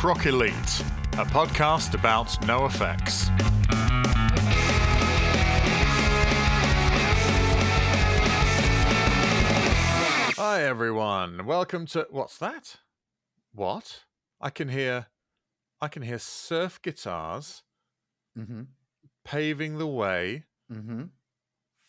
Punk Rock Elite, a podcast about NoFX. Hi everyone, welcome to... What's that? What? I can hear surf guitars paving the way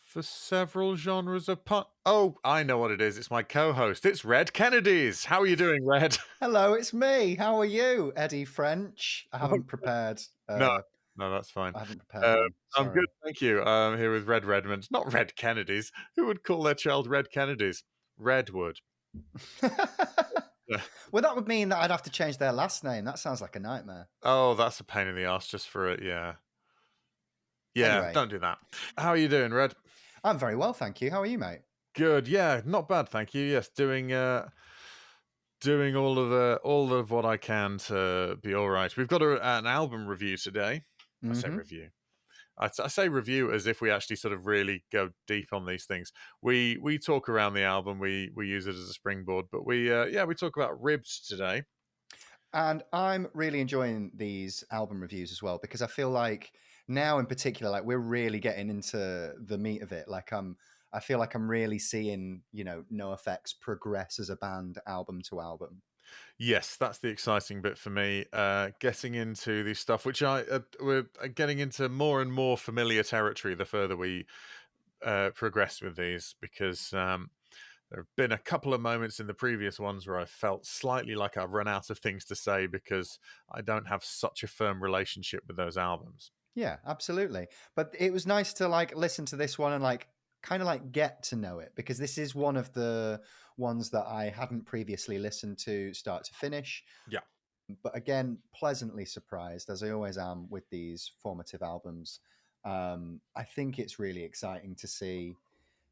for several genres of punk. Oh, I know what it is. It's my co-host. It's Red Kennedys. How are you doing, Red? Hello, it's me. How are you, Eddie French? I haven't prepared. No, that's fine. I haven't prepared one. I'm good, thank you. I'm here with Red Redmond. Not Red Kennedys. Who would call their child Red Kennedys? Redwood. Yeah. Well, that would mean that I'd have to change their last name. That sounds like a nightmare. Oh, that's a pain in the ass just for it, yeah. Yeah, Anyway. Don't do that. How are you doing, Red? I'm very well, thank you. How are you, mate? Good, yeah, not bad, thank you. Yes, doing all of what I can to be all right. We've got an album review today. I say review. I say review as if we actually sort of really go deep on these things. We talk around the album. We use it as a springboard, but we talk about Ribbed today. And I'm really enjoying these album reviews as well because I feel like now in particular, like we're really getting into the meat of it. Like I feel like I'm really seeing, NoFX progress as a band album to album. Yes, that's the exciting bit for me. Getting into this stuff, which we're getting into more and more familiar territory the further we progress with these, because there have been a couple of moments in the previous ones where I felt slightly like I've run out of things to say because I don't have such a firm relationship with those albums. Yeah, absolutely. But it was nice to listen to this one and kind of get to know it, because this is one of the ones that I hadn't previously listened to start to finish. Yeah. But again, pleasantly surprised, as I always am with these formative albums. I think it's really exciting to see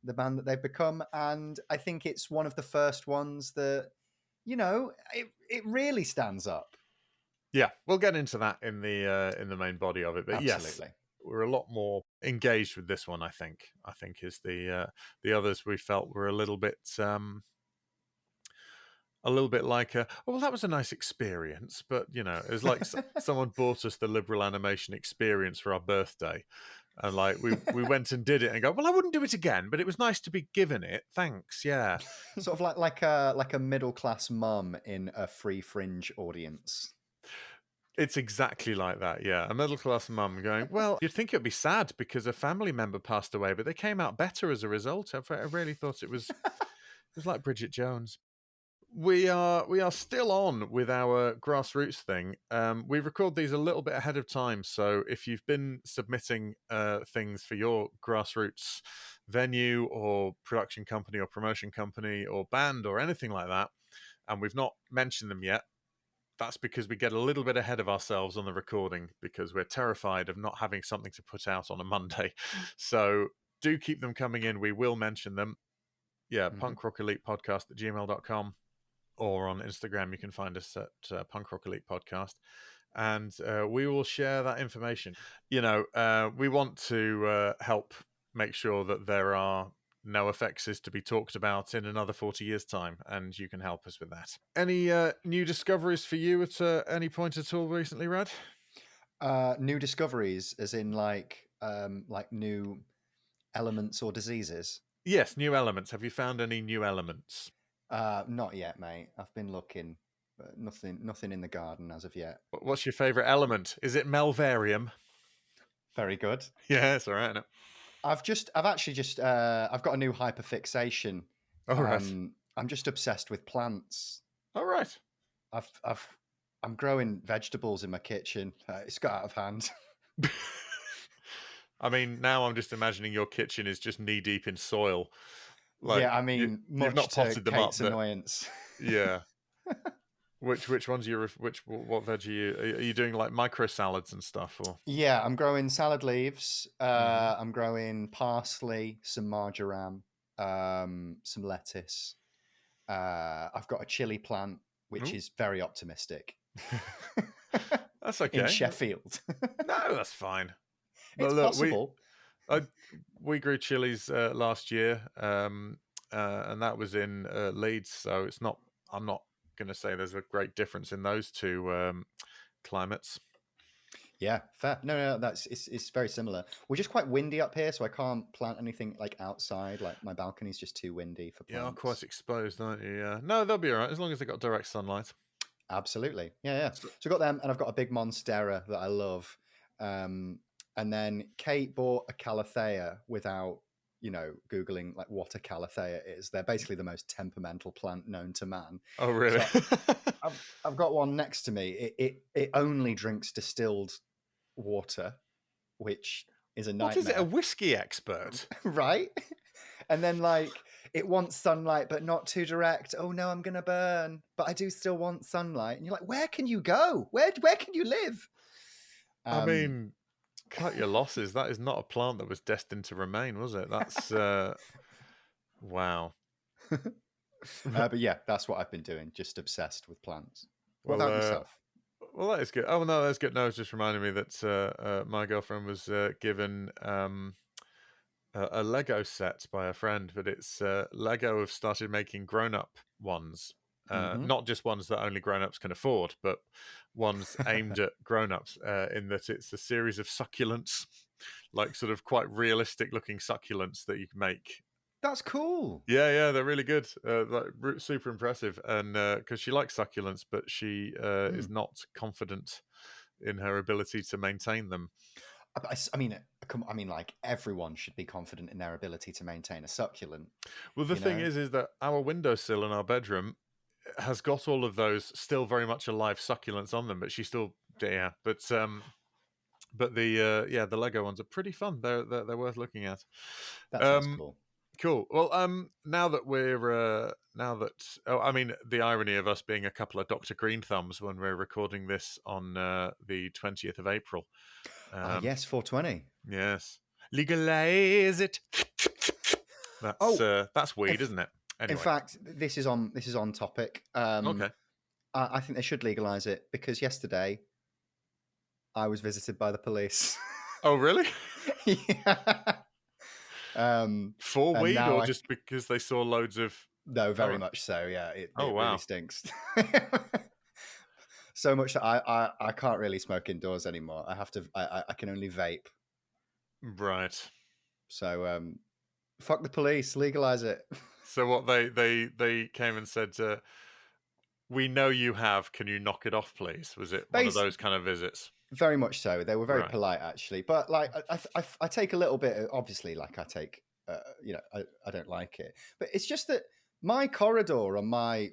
the band that they've become. And I think it's one of the first ones that, it really stands up. Yeah, we'll get into that in the main body of it. But Absolutely. Yes, we're a lot more engaged with this one. I think is the others we felt were a little bit like well, that was a nice experience, but it was like someone bought us the Liberal Animation Experience for our birthday, and we went and did it and go, well, I wouldn't do it again, but it was nice to be given it. Thanks, yeah. Sort of like a middle class mum in a Free Fringe audience. It's exactly like that, yeah. A middle-class mum going, well, you'd think it would be sad because a family member passed away, but they came out better as a result. I really thought it was like Bridget Jones. We are still on with our grassroots thing. We record these a little bit ahead of time, so if you've been submitting things for your grassroots venue or production company or promotion company or band or anything like that, and we've not mentioned them yet, that's because we get a little bit ahead of ourselves on the recording because we're terrified of not having something to put out on a Monday. So do keep them coming in. We will mention them. Yeah, Punk Rock Elite Podcast at gmail.com, or on Instagram. You can find us at Punk Rock Elite Podcast. And we will share that information. We want to help make sure that there are NoFX to be talked about in another 40 years' time, and you can help us with that. Any new discoveries for you at any point at all recently, Red? New discoveries, as in like new elements or diseases? Yes, new elements. Have you found any new elements? Not yet, mate. I've been looking, but nothing in the garden as of yet. What's your favourite element? Is it Melvarium? Very good. Yeah, it's all right. No? I've got a new hyperfixation. Oh, right. I'm just obsessed with plants. All right. I'm growing vegetables in my kitchen. It's got out of hand. I mean, now I'm just imagining your kitchen is just knee deep in soil. Yeah, I mean, you've not potted them Kate's up. Annoyance. Yeah. Which ones what veg are you? Are you doing like micro salads and stuff? Or yeah, I'm growing salad leaves. I'm growing parsley, some marjoram, some lettuce. I've got a chili plant, which is very optimistic. That's okay. In Sheffield. No, that's fine. It's possible. We grew chilies last year, and that was in Leeds, so it's not. I'm not going to say there's a great difference in those two climates. Yeah, fair. No, that's it's very similar. We're just quite windy up here, so I can't plant anything like outside. Like my balcony's just too windy for You are quite plants. exposed, aren't you? Yeah. No, they'll be all right as long as they've got direct sunlight. Absolutely. Yeah. So- So I got them, and I've got a big monstera that I love. And then Kate bought a calathea without, Googling like what a calathea is. They're basically the most temperamental plant known to man. Oh, really? So I've got one next to me. It only drinks distilled water, which is a What is it? A nightmare, whiskey expert? right? And then like it wants sunlight, but not too direct. Oh no, I'm gonna burn, but I do still want sunlight. And you're like, where can you go? Where can you live? I mean, cut your losses. That is not a plant that was destined to remain, was it? That's wow. But yeah, that's what I've been doing. Just obsessed with plants. What Well, about yourself? well, that is good. Oh no, that's good. No, it's just reminding me that my girlfriend was given a Lego set by a friend, but it's Lego have started making grown-up ones. Not just ones that only grown-ups can afford, but ones aimed at grown-ups, in that it's a series of succulents, like sort of quite realistic-looking succulents that you can make. That's cool. Yeah, they're really good, super impressive. And because she likes succulents, but she is not confident in her ability to maintain them. I mean, like everyone should be confident in their ability to maintain a succulent. Well, the thing is that our windowsill in our bedroom has got all of those still very much alive succulents on them, but she still, yeah. But the Lego ones are pretty fun. They're worth looking at. That sounds cool. Cool. Well, now that I mean, the irony of us being a couple of Dr. Green thumbs when we're recording this on the 20th of April. Yes, 420. Yes. Legalize it. That's weed, isn't it? Anyway. In fact, this is on topic. Okay. I think they should legalize it because yesterday I was visited by the police. Oh, really? Yeah. For weed, or just because they saw loads of? No, very much so. Yeah, it wow. really stinks. So much that I can't really smoke indoors anymore. I have to. I can only vape. Right. So fuck the police. Legalize it. So what they came and said, we know you have. Can you knock it off, please? Was it one of those kind of visits? Very much so. They were very polite, actually. But like, I take a little bit. Obviously, like I take, I don't like it. But it's just that my corridor on my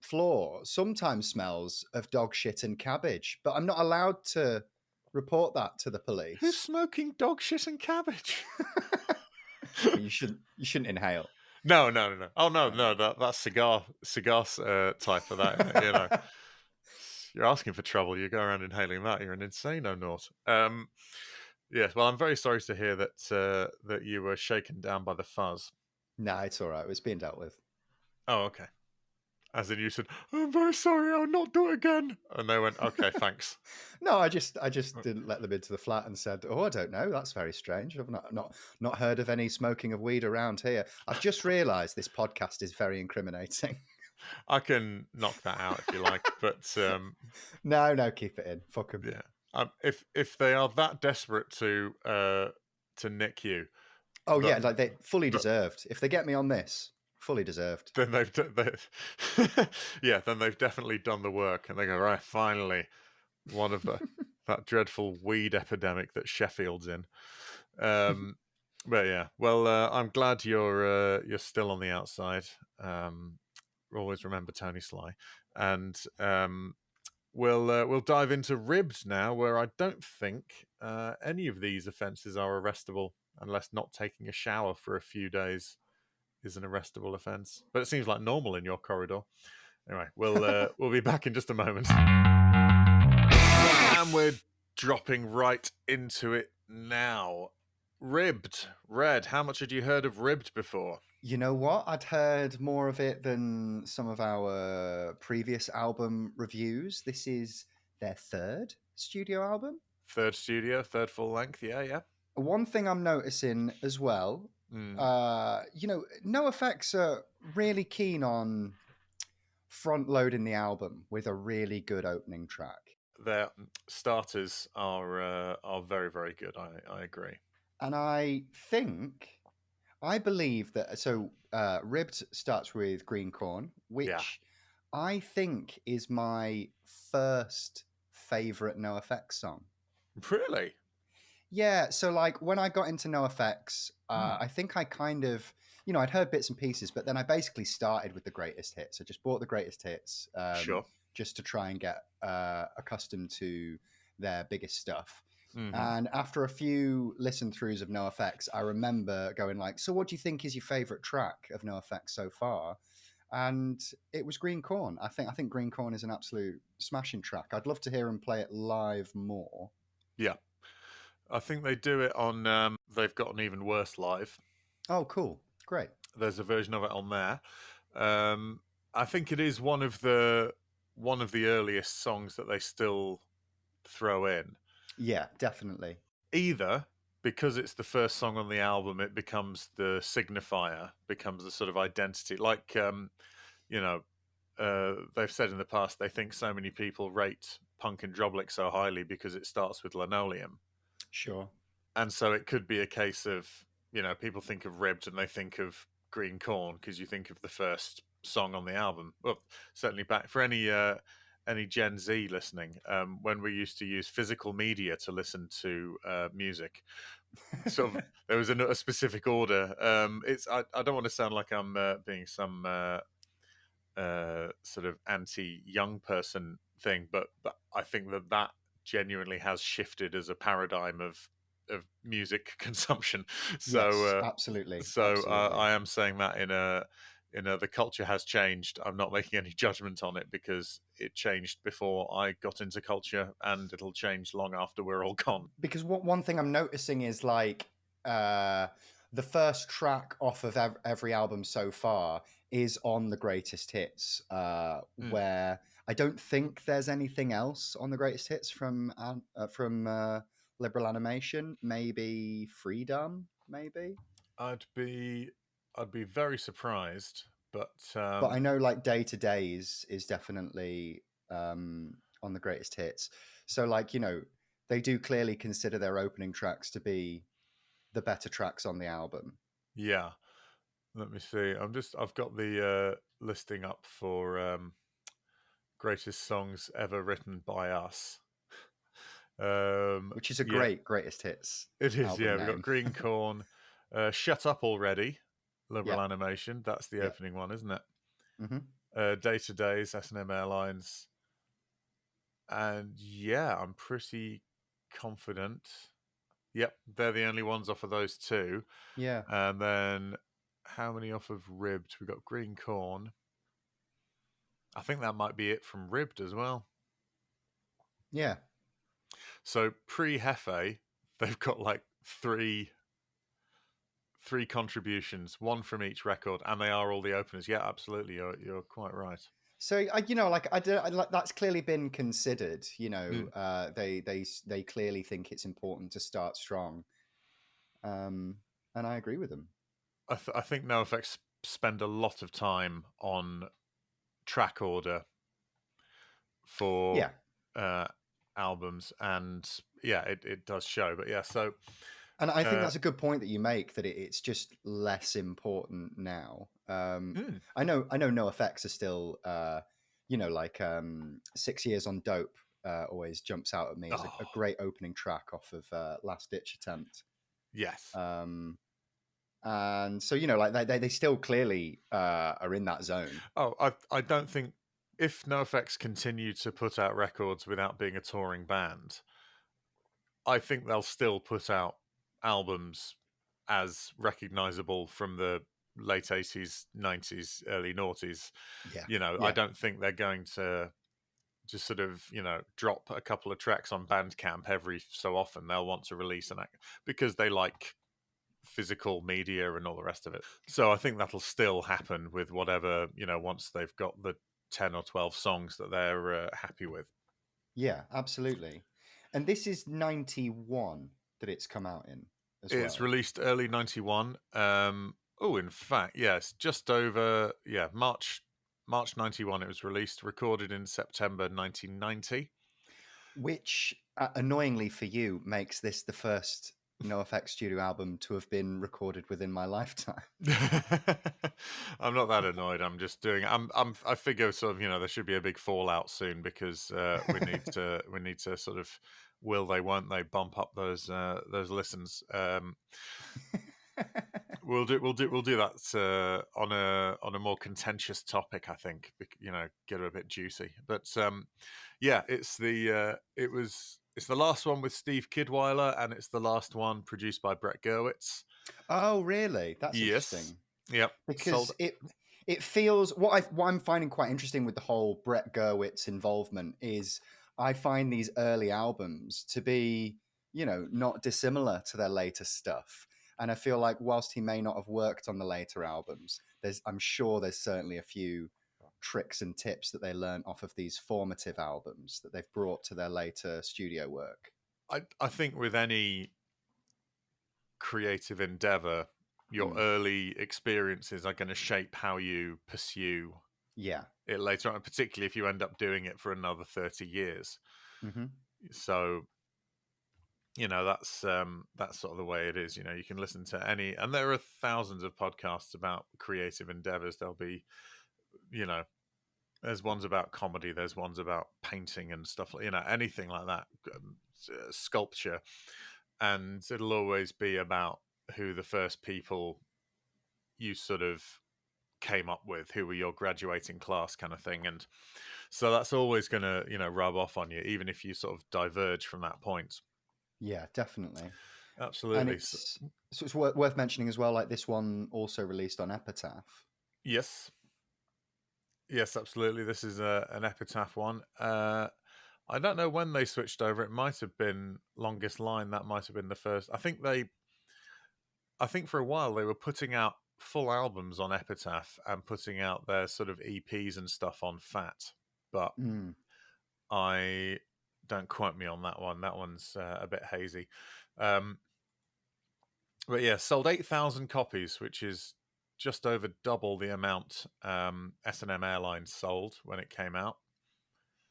floor sometimes smells of dog shit and cabbage. But I'm not allowed to report that to the police. Who's smoking dog shit and cabbage? You shouldn't inhale. No. Oh no, that's cigar type of that. You know, you're asking for trouble. You go around inhaling that. You're an insane naught. Yes. Well, I'm very sorry to hear that that you were shaken down by the fuzz. Nah, it's all right. It was being dealt with. Oh, okay. As in, you said, "I'm very sorry. I'll not do it again," and they went, "Okay, thanks." No, I just didn't let them into the flat and said, "Oh, I don't know. That's very strange. I've not heard of any smoking of weed around here." I've just realised this podcast is very incriminating. I can knock that out if you like, but no, keep it in. Fuck them. Yeah. If they are that desperate to nick you, yeah, like they fully deserved. If they get me on this, fully deserved. Then they've definitely done the work, and they go, right, finally, one of that dreadful weed epidemic that Sheffield's in. But yeah, well, I'm glad you're still on the outside. Always remember Tony Sly, and we'll dive into ribbed now, where I don't think any of these offences are arrestable unless not taking a shower for a few days is an arrestable offence. But it seems like normal in your corridor. Anyway, we'll be back in just a moment. And we're dropping right into it now. Ribbed. Red, how much had you heard of Ribbed before? You know what? I'd heard more of it than some of our previous album reviews. This is their third studio album. Third full length, yeah. One thing I'm noticing as well, NoFX are really keen on front loading the album with a really good opening track. Their starters are very, very good. I agree. And I believe that Ribbed starts with Green Corn, Yeah. which I think is my first favorite NoFX song. Really? Yeah, so like when I got into NoFX, Hmm. I think I kind of, I'd heard bits and pieces, but then I basically started with the greatest hits. I just bought the greatest hits, Sure. just to try and get accustomed to their biggest stuff. Hmm. And after a few listen throughs of NoFX, I remember going like, "So, what do you think is your favorite track of NoFX so far?" And it was Green Corn. I think Green Corn is an absolute smashing track. I'd love to hear him play it live more. Yeah. I think they do it on. They've got an even worse live. Oh, cool, great. There's a version of it on there. Um, I think it is one of the earliest songs that they still throw in. Yeah, definitely. Either because it's the first song on the album, it becomes the signifier, becomes the sort of identity. Like you know, they've said in the past they think so many people rate Punk and Droblick so highly because it starts with linoleum. Sure. And so it could be a case of, people think of Ribbed and they think of Green Corn because you think of the first song on the album. Well, certainly back for any Gen Z listening, when we used to use physical media to listen to music, sort of there was a specific order. I don't want to sound like I'm being some sort of anti-young person thing, but I think that genuinely has shifted as a paradigm of music consumption. So Yes, absolutely. so Absolutely. I am saying that in a the culture has changed. I'm not making any judgment on it because it changed before I got into culture, and it'll change long after we're all gone. Because one thing I'm noticing is like uh, the first track off of every album so far is on the greatest hits, Mm. where I don't think there's anything else on the greatest hits from Liberal Animation. Maybe Freedom, maybe. I'd be I'd be very surprised, but But I know like Day to Day is definitely on the greatest hits. So like they do clearly consider their opening tracks to be the better tracks on the album. yeah. Let me see. I've got the listing up for greatest songs ever written by us. Which is a Yeah, greatest hits it is. album Yeah, we've got name. Green Corn, Shut Up Already, Yeah, Liberal Animation. That's the yeah. opening one, isn't it? Hmm. Day to Days, S&M Airlines, and yeah, I'm pretty confident. Yep, they're the only ones off of those two. Yeah, And then how many off of Ribbed? We got Green Corn. I think that might be it from Ribbed as well. yeah, So pre-Hefe, they've got like three contributions, one from each record, and they are all the openers. Yeah, absolutely, you're quite right. so like that's clearly been considered. Mm. They clearly think it's important to start strong, um, and I agree with them. I think NoFX spend a lot of time on track order for Yeah, uh, albums, and yeah, it does show. But yeah, so and I think uh, that's a good point that you make, that it's just less important now. mm, I know no effects are still like 6 years on Dope always jumps out at me as a oh great opening track off of Last Ditch Attempt. yes, um and so like they still clearly are in that zone. I don't think if NoFX continue to put out records without being a touring band, I think they'll still put out albums as recognizable from the late 80s, 90s, early noughties. Yeah, I yeah, don't think they're going to just sort of, drop a couple of tracks on Bandcamp every so often. They'll want to release an act because they like physical media and all the rest of it. So I think that'll still happen with whatever, once they've got the 10 or 12 songs that they're happy with. yeah, absolutely. And this is 91 that it's come out in as It's well. released early 91. In fact, yes, just over, March March 91 it was released, recorded in September 1990. Which, annoyingly for you, makes this the first NoFX studio album to have been recorded within my lifetime. I'm not that annoyed. I'm just doing. I figure sort of there should be a big fallout soon because we need to sort of will they won't they bump up those listens. We'll do that on a more contentious topic. I think get it a bit juicy. But yeah, it's the last one with Steve Kidweiler, and it's the last one produced by Brett Gurewitz. Oh, really? That's Yes. interesting. Yep. Because Sold. it feels what I'm finding quite interesting with the whole Brett Gurewitz involvement is I find these early albums to be, not dissimilar to their later stuff. And I feel like whilst he may not have worked on the later albums, I'm sure there's certainly a few tricks and tips that they learned off of these formative albums that they've brought to their later studio work. I think with any creative endeavor, your Mm. early experiences are going to shape how you pursue Yeah. it later on, particularly if you end up doing it for another 30 years. Mm-hmm. So, that's sort of the way it is. You can listen to any, and there are thousands of podcasts about creative endeavors. There'll be, there's ones about comedy, there's ones about painting and stuff, anything like that, sculpture. And it'll always be about who the first people you sort of came up with, who were your graduating class kind of thing. And so that's always going to, rub off on you, even if you sort of diverge from that point. Yeah, definitely. And Absolutely. it's worth mentioning as well, like this one also released on Epitaph. Yes. Yes, absolutely. This is an Epitaph one. I don't know when they switched over. It might have been Longest Line. That might have been the first. I think for a while they were putting out full albums on Epitaph and putting out their sort of EPs and stuff on Fat. But I don't quote me on that one. That one's a bit hazy. But yeah, sold 8,000 copies, which is just over double the amount S&M Airlines sold when it came out.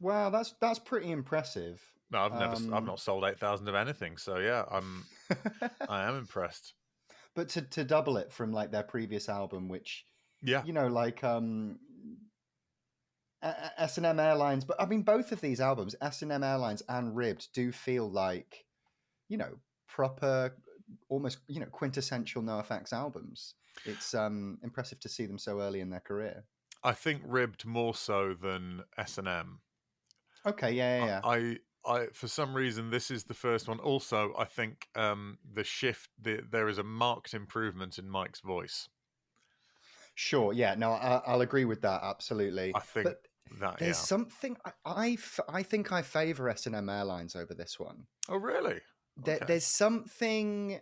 Wow, that's pretty impressive. No, I've not sold 8,000 of anything, so yeah, I am impressed. But to double it from like their previous album, which Yeah, like S&M Airlines, but I mean both of these albums, S&M Airlines and Ribbed, do feel like proper, almost quintessential NoFX albums. It's impressive to see them so early in their career. I think Ribbed more so than S&M. Okay, yeah. I for some reason this is the first one. Also, I think the shift there is a marked improvement in Mike's voice. Sure, yeah, no, I'll agree with that absolutely. I think But that there's something I think I favor S&M Airlines over this one. Oh, really? Okay. There's something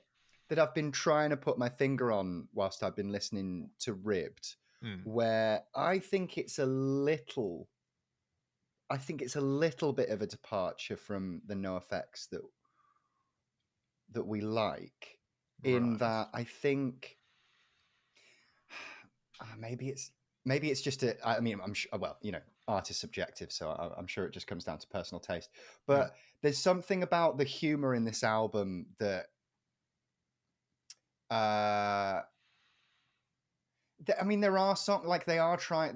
that I've been trying to put my finger on whilst I've been listening to Ribbed, where I think it's a little bit of a departure from the NoFX that we like. In Right. that, I think maybe it's just I mean, I'm sure. Well, art is subjective, so I'm sure it just comes down to personal taste. But there's something about the humor in this album that I mean, there are songs like there are songs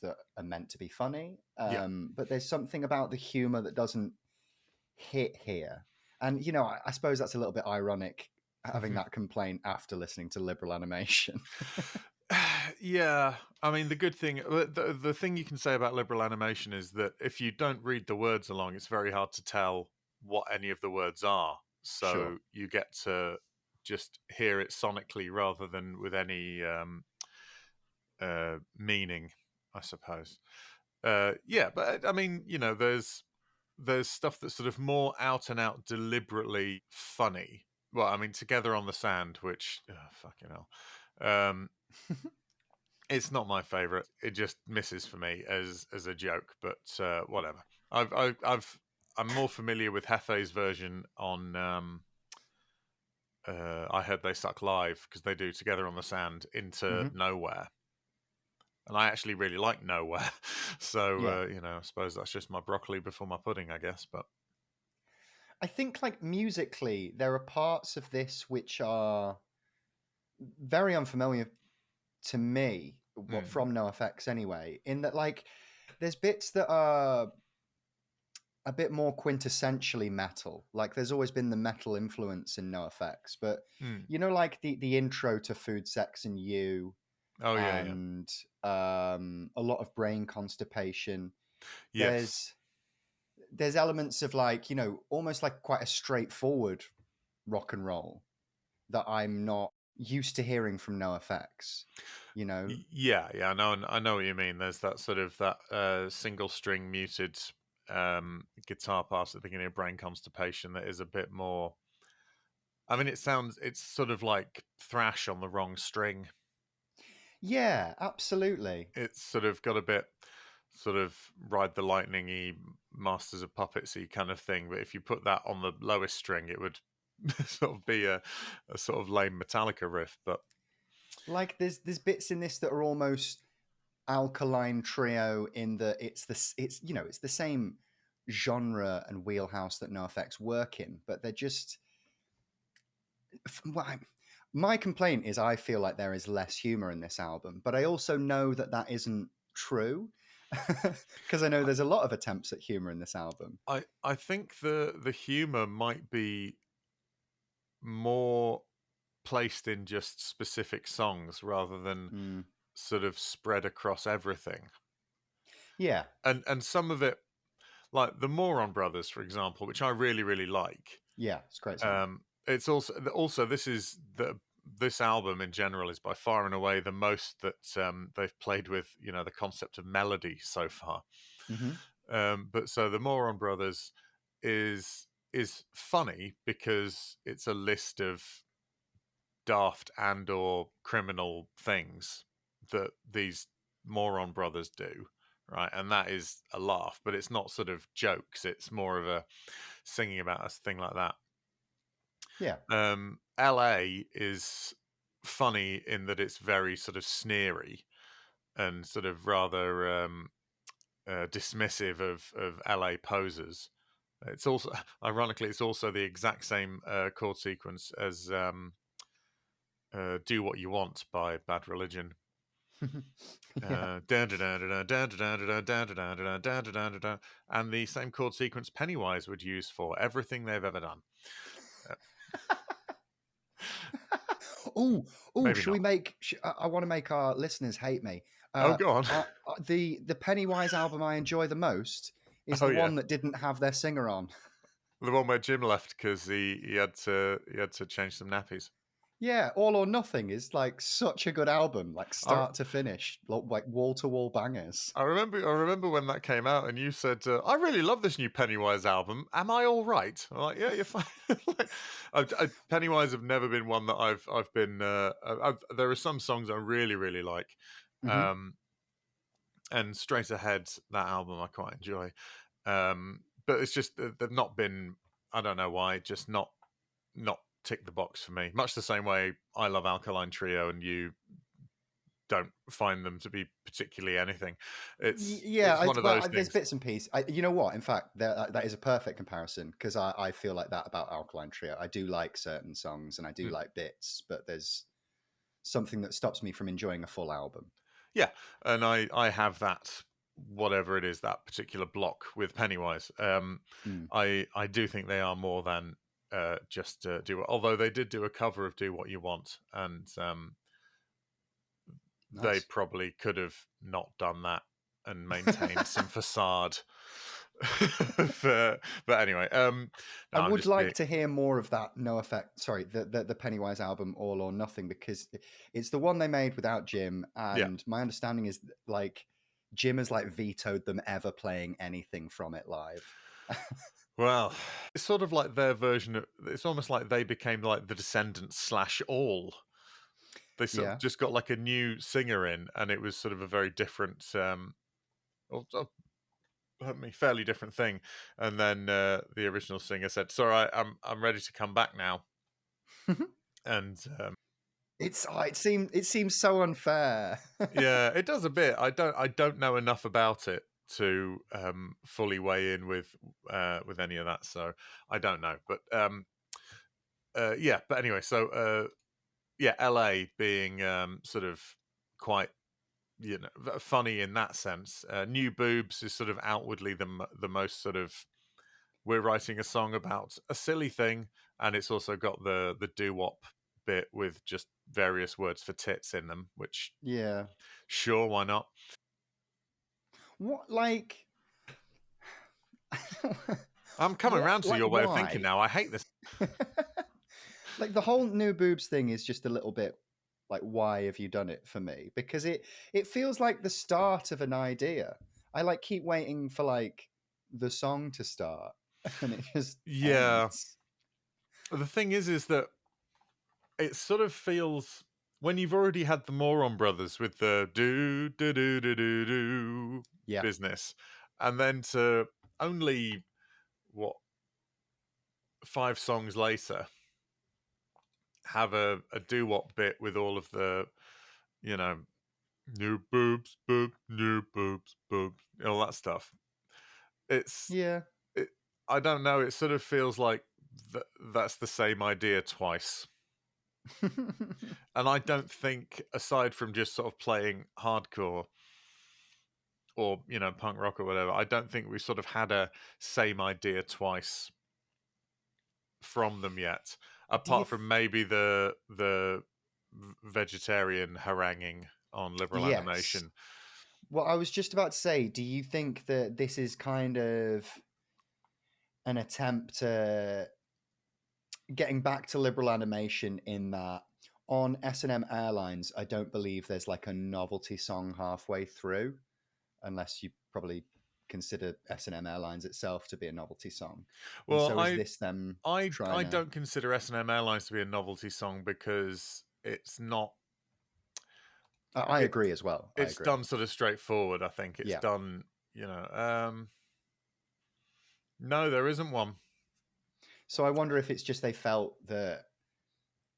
that are meant to be funny, but there's something about the humor that doesn't hit here. And I suppose that's a little bit ironic having that complaint after listening to Liberal Animation. Yeah, I mean the good thing, the thing you can say about Liberal Animation is that if you don't read the words along, it's very hard to tell what any of the words are. So Sure. you get to just hear it sonically rather than with any meaning, I suppose. Yeah, but I mean, there's stuff that's sort of more out and out deliberately funny. Well, I mean, Together on the Sand, which fucking hell. It's not my favorite. It just misses for me as a joke, but whatever. I'm more familiar with Hefe's version on I Heard They Suck Live because they do Together on the Sand into Nowhere. and I actually really like Nowhere. So Yeah. I suppose that's just my broccoli before my pudding, I guess. But I think like musically, there are parts of this which are very unfamiliar to me, what mm, from NoFX anyway, in that like there's bits that are a bit more quintessentially metal. Like there's always been the metal influence in NoFX, but mm. like the intro to Food, Sex and You Oh yeah, yeah, and a lot of Brain Constipation. yes. There's elements of like, almost like quite a straightforward rock and roll that I'm not used to hearing from NoFX, you know? Yeah, yeah, I know what you mean. There's that sort of that single string muted guitar part at the beginning of Brain Constipation that is a bit more. I mean, it's sort of like thrash on the wrong string. Yeah, absolutely. It's sort of got a bit sort of Ride the Lightning-y, Masters of Puppets-y kind of thing. But if you put that on the lowest string, it would sort of be a sort of lame Metallica riff. But Like there's bits in this that are almost Alkaline Trio in that it's the same genre and wheelhouse that NoFX work in, but they're just well, my complaint is I feel like there is less humor in this album, but I also know that that isn't true because I know there's a lot of attempts at humor in this album. I think the humor might be more placed in just specific songs rather than Mm. sort of spread across everything. Yeah, And some of it, like the Moron Brothers, for example, which I really really like. yeah, it's a great song. It's also this album in general is by far and away the most that they've played with the concept of melody so far. Hmm. But so the Moron Brothers is funny because it's a list of daft and or criminal things that these moron brothers do, right? And that is a laugh, but it's not sort of jokes. It's more of a singing about a thing like that. Yeah, LA is funny in that it's very sort of sneery and sort of rather dismissive of LA posers. It's also, ironically, it's also the exact same chord sequence as "Do What You Want" by Bad Religion. yeah. And the same chord sequence Pennywise would use for everything they've ever done. Uh, Oh, oh, maybe should we not. make? I want to make our listeners hate me. Oh, go on. The Pennywise album I enjoy the most is Oh the yeah, one that didn't have their singer on. the one where Jim left because he had to change some nappies. Yeah, All or Nothing is like such a good album, like I, start to finish, like wall to wall bangers. I remember when that came out, and you said, "I really love this new Pennywise album. Am I all right?" I'm like, "Yeah, you're fine." Like, Pennywise have never been one that I've been. There are some songs I really really like, Hmm. um, and Straight Ahead, that album I quite enjoy. But it's just they've not been. I don't know why, just not tick the box for me. Much the same way I love Alkaline Trio, and you don't find them to be particularly anything. Yeah, It's one of those there's things. bits and pieces. You know what? In fact, that is a perfect comparison because I feel like that about Alkaline Trio. I do like certain songs and I do Mm. like bits, but there's something that stops me from enjoying a full album. Yeah, and I have that, whatever it is, that particular block with Pennywise. Mm, I do think they are more than just do. Although they did do a cover of "Do What You Want," and they nice. probably could have not done that and maintained some facade. But anyway, no, I I'm would just like being. to hear more of that. No effect. Sorry, the Pennywise album, All or Nothing, because it's the one they made without Jim, Yeah. and my understanding is like Jim has like vetoed them ever playing anything from it live. Well, it's sort of like their version of. It's almost like they became like the Descendants slash All. They sort of Yeah. just got like a new singer in, and it was sort of a very different, pardon me, fairly different thing. And then the original singer said, "Sorry, I'm ready to come back now." And it seems so unfair. Yeah, it does a bit. I don't know enough about it to fully weigh in with any of that, so I don't know. But yeah, but anyway, so yeah, LA being sort of quite, you know, funny in that sense. New Boobs is sort of outwardly the most sort of, we're writing a song about a silly thing, and it's also got the doo wop bit with just various words for tits in them, which Yeah. sure, why not? What like I'm coming what around to like your way of thinking why? now. I hate this. Like the whole new boobs thing is just a little bit like why have you done it for me? Because it feels like the start of an idea. I like keep waiting for like the song to start and it just Yeah, ends. the thing is that it sort of feels, when you've already had the Moron Brothers with the do do do do do do Yeah. business, and then to only what 5 songs later have a doo wop bit with all of the, you know, new boobs, new boobs, all that stuff. It's Yeah. it, I don't know. It sort of feels like that's the same idea twice. And I don't think, aside from just sort of playing hardcore or, you know, punk rock or whatever, I don't think we've sort of had a same idea twice from them yet. Do you Apart from maybe the vegetarian haranguing on liberal Yes. animation. Well, I was just about to say, do you think that this is kind of an attempt to getting back to liberal animation in that on S&M Airlines, I don't believe there's like a novelty song halfway through, unless you probably consider S&M Airlines itself to be a novelty song. And Well, so is this them I trying to... don't consider S&M Airlines to be a novelty song because it's not. I It agree as well. I it's agree. done sort of straightforward. I think it's Yeah. done. You know, no, there isn't one. So I wonder if it's just they felt that,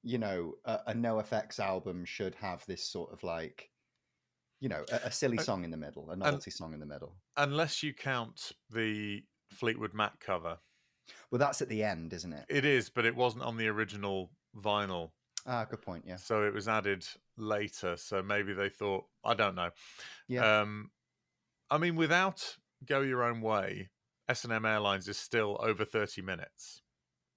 a NoFX album should have this sort of like, a silly Uh, song in the middle, a And novelty song in the middle. unless you count the Fleetwood Mac cover, Well, that's at the end, isn't it? it is, but it wasn't on the original vinyl, Ah, good point. Yeah. so it was added later. So maybe they thought, I don't know. Yeah. Um, I mean, without Go Your Own Way, S&M Airlines is still over 30 minutes,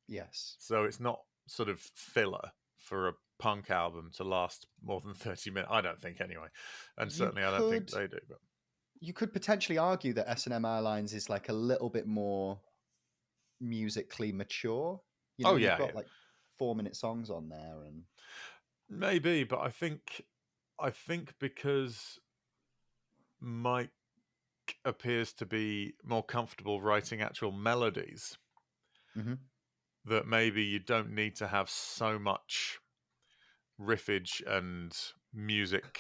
Yes. so it's not sort of filler for a punk album to last more than 30 minutes. I don't think, anyway, and You certainly I don't think could they do. But you could potentially argue that S&M Airlines is like a little bit more musically mature. oh You've yeah, got yeah, like 4-minute songs on there, and maybe, but I think because Mike appears to be more comfortable writing actual melodies, Mhm. that maybe you don't need to have so much riffage and musical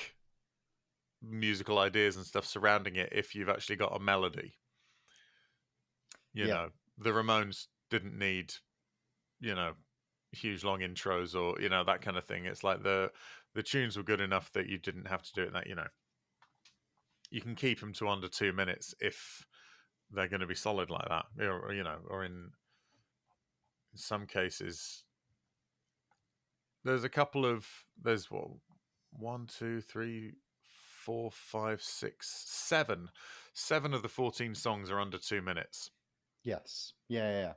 ideas and stuff surrounding it if you've actually got a melody. You Yeah, know, the Ramones didn't need, you know, huge long intros or, you know, that kind of thing. It's like the tunes were good enough that you didn't have to do it that, you know. You can keep them to under 2 minutes if they're going to be solid like that, or, you know, or in some cases, there's a couple of, there's what, 7 of the 14 songs are under 2 minutes. yes, yeah.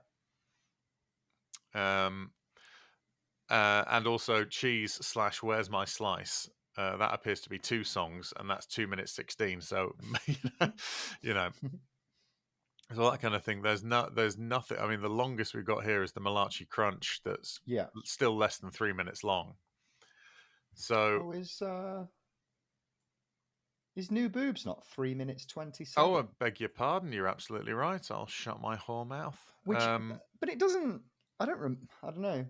Um, and also Cheese slash Where's My Slice. That appears to be 2 songs, and that's 2 minutes 16. So, you know, so that kind of thing. There's nothing. I mean, the longest we've got here is the Malachi Crunch, that's Yeah. still less than 3 minutes long. So, Oh, is New Boobs not 3 minutes oh, I 27? beg your pardon. You're absolutely right. I'll shut my whore mouth. Which, but it doesn't. I don't know.